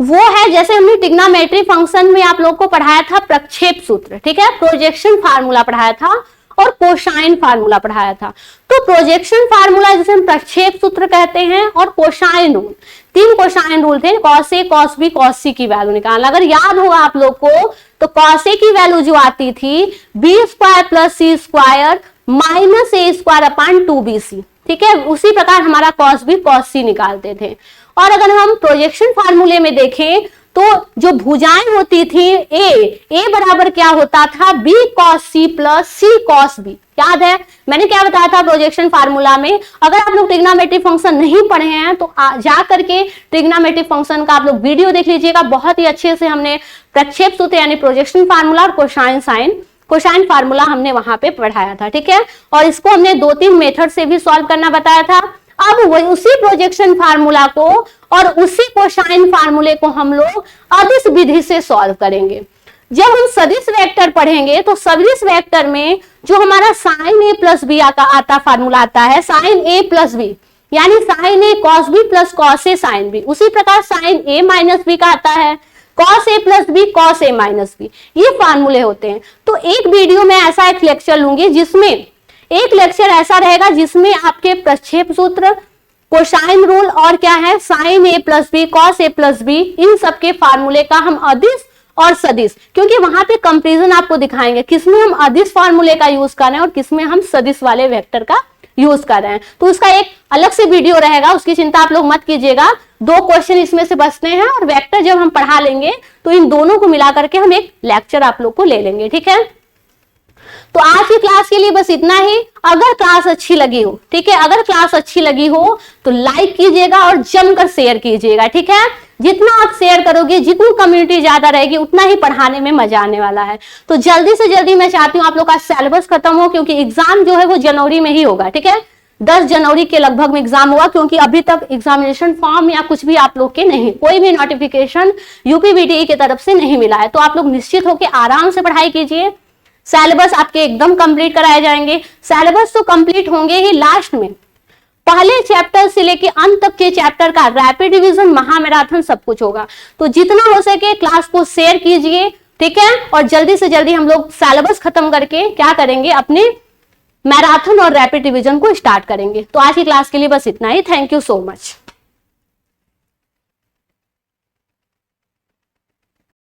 [SPEAKER 1] वो है जैसे हमने ट्रिग्नोमेट्री फंक्शन में आप लोग को पढ़ाया था प्रक्षेप सूत्र। ठीक है, प्रोजेक्शन फार्मूला पढ़ाया था और कोसाइन फार्मूला पढ़ाया था। तो प्रोजेक्शन फार्मूला जिसे हम प्रक्षेप सूत्र कहते हैं, और कोसाइन रूल, 3 कोसाइन रूल थे, cos A cos B cos सी की वैल्यू निकालना। अगर याद होगा आप लोग को तो कॉस ए की वैल्यू जो आती थी बी स्क्वायर प्लस सी स्क्वायर माइनस ए स्क्वायर अपॉन 2bc। ठीक है, उसी प्रकार हमारा कॉस बी कॉस सी निकालते थे। और अगर हम प्रोजेक्शन फार्मूले में देखें तो जो भुजाएं होती थी ए बराबर क्या होता था, बी कॉस सी प्लस सी कॉस बी। याद है मैंने क्या बताया था प्रोजेक्शन फार्मूला में। अगर आप लोग ट्रिग्नोमेट्री फंक्शन नहीं पढ़े हैं तो जा करके ट्रिग्नोमेट्री फंक्शन का आप लोग वीडियो देख लीजिएगा, बहुत ही अच्छे से हमने प्रक्षेप सूत्र यानी प्रोजेक्शन फार्मूला और कोसाइन फार्मूला हमने वहां पे पढ़ाया था। ठीक है, और इसको हमने 2-3 मेथड से भी सॉल्व करना बताया था। अब वही उसी प्रोजेक्शन फार्मूला को और उसी कोसाइन फार्मूले को हम लोग अदिश विधि से सॉल्व करेंगे। जब हम सदिश वेक्टर पढ़ेंगे तो सदिश वेक्टर में जो हमारा साइन ए प्लस बी का आता फार्मूला आता है, साइन ए प्लस बी यानी sign A cos B plus cos A sine B, उसी प्रकार साइन ए माइनस बी का आता है cos A plus B cos A minus B, ये फार्मूले होते हैं। तो एक वीडियो में ऐसा एक लेक्चर लूंगी जिसमें एक लेक्चर ऐसा रहेगा जिसमें आपके प्रक्षेप सूत्र, कोसाइन रूल और क्या है sign A plus B cos A plus B, इन सब के फार्मूले का हम अदिश और सदिश, क्योंकि वहां पे कंपैरिजन आपको दिखाएंगे किसमें हम अदिश फार्मूले का यूज कर रहे हैं और किसमें हम सदिश वाले वेक्टर का यूज कर रहे हैं। तो उसका एक अलग से वीडियो रहेगा, उसकी चिंता आप लोग मत कीजिएगा। 2 क्वेश्चन इसमें से बचते हैं और वेक्टर जब हम पढ़ा लेंगे तो इन दोनों को मिला करके हम एक लेक्चर आप लोग को ले लेंगे। ठीक है, तो आज की क्लास के लिए बस इतना ही। अगर क्लास अच्छी लगी हो, ठीक है, अगर क्लास अच्छी लगी हो तो लाइक कीजिएगा और जमकर शेयर कीजिएगा। ठीक है, जितना आप शेयर करोगे, जितनी कम्युनिटी ज्यादा रहेगी, उतना ही पढ़ाने में मजा आने वाला है। तो जल्दी से जल्दी मैं चाहती हूँ आप लोग का सिलेबस खत्म हो, क्योंकि एग्जाम जो है वो जनवरी में ही होगा। ठीक है, 10 जनवरी के लगभग में एग्जाम हुआ, क्योंकि अभी तक एग्जामिनेशन फॉर्म या कुछ भी आप लोग के नहीं, कोई भी नोटिफिकेशन यूपीवीटीई की तरफ से नहीं मिला है। तो आप लोग निश्चित होकर आराम से पढ़ाई कीजिए, सिलेबस आपके एकदम कंप्लीट कराए जाएंगे। सिलेबस तो कंप्लीट होंगे ही, लास्ट में पहले चैप्टर से लेके अंत तक के चैप्टर का रैपिड रिवीजन, महामैराथन सब कुछ होगा। तो जितना हो सके क्लास को शेयर कीजिए। ठीक है, और जल्दी से जल्दी हम लोग सिलेबस खत्म करके क्या करेंगे, अपने मैराथन और रैपिड रिवीजन को स्टार्ट करेंगे। तो आज की क्लास के लिए बस इतना ही। Thank you so much.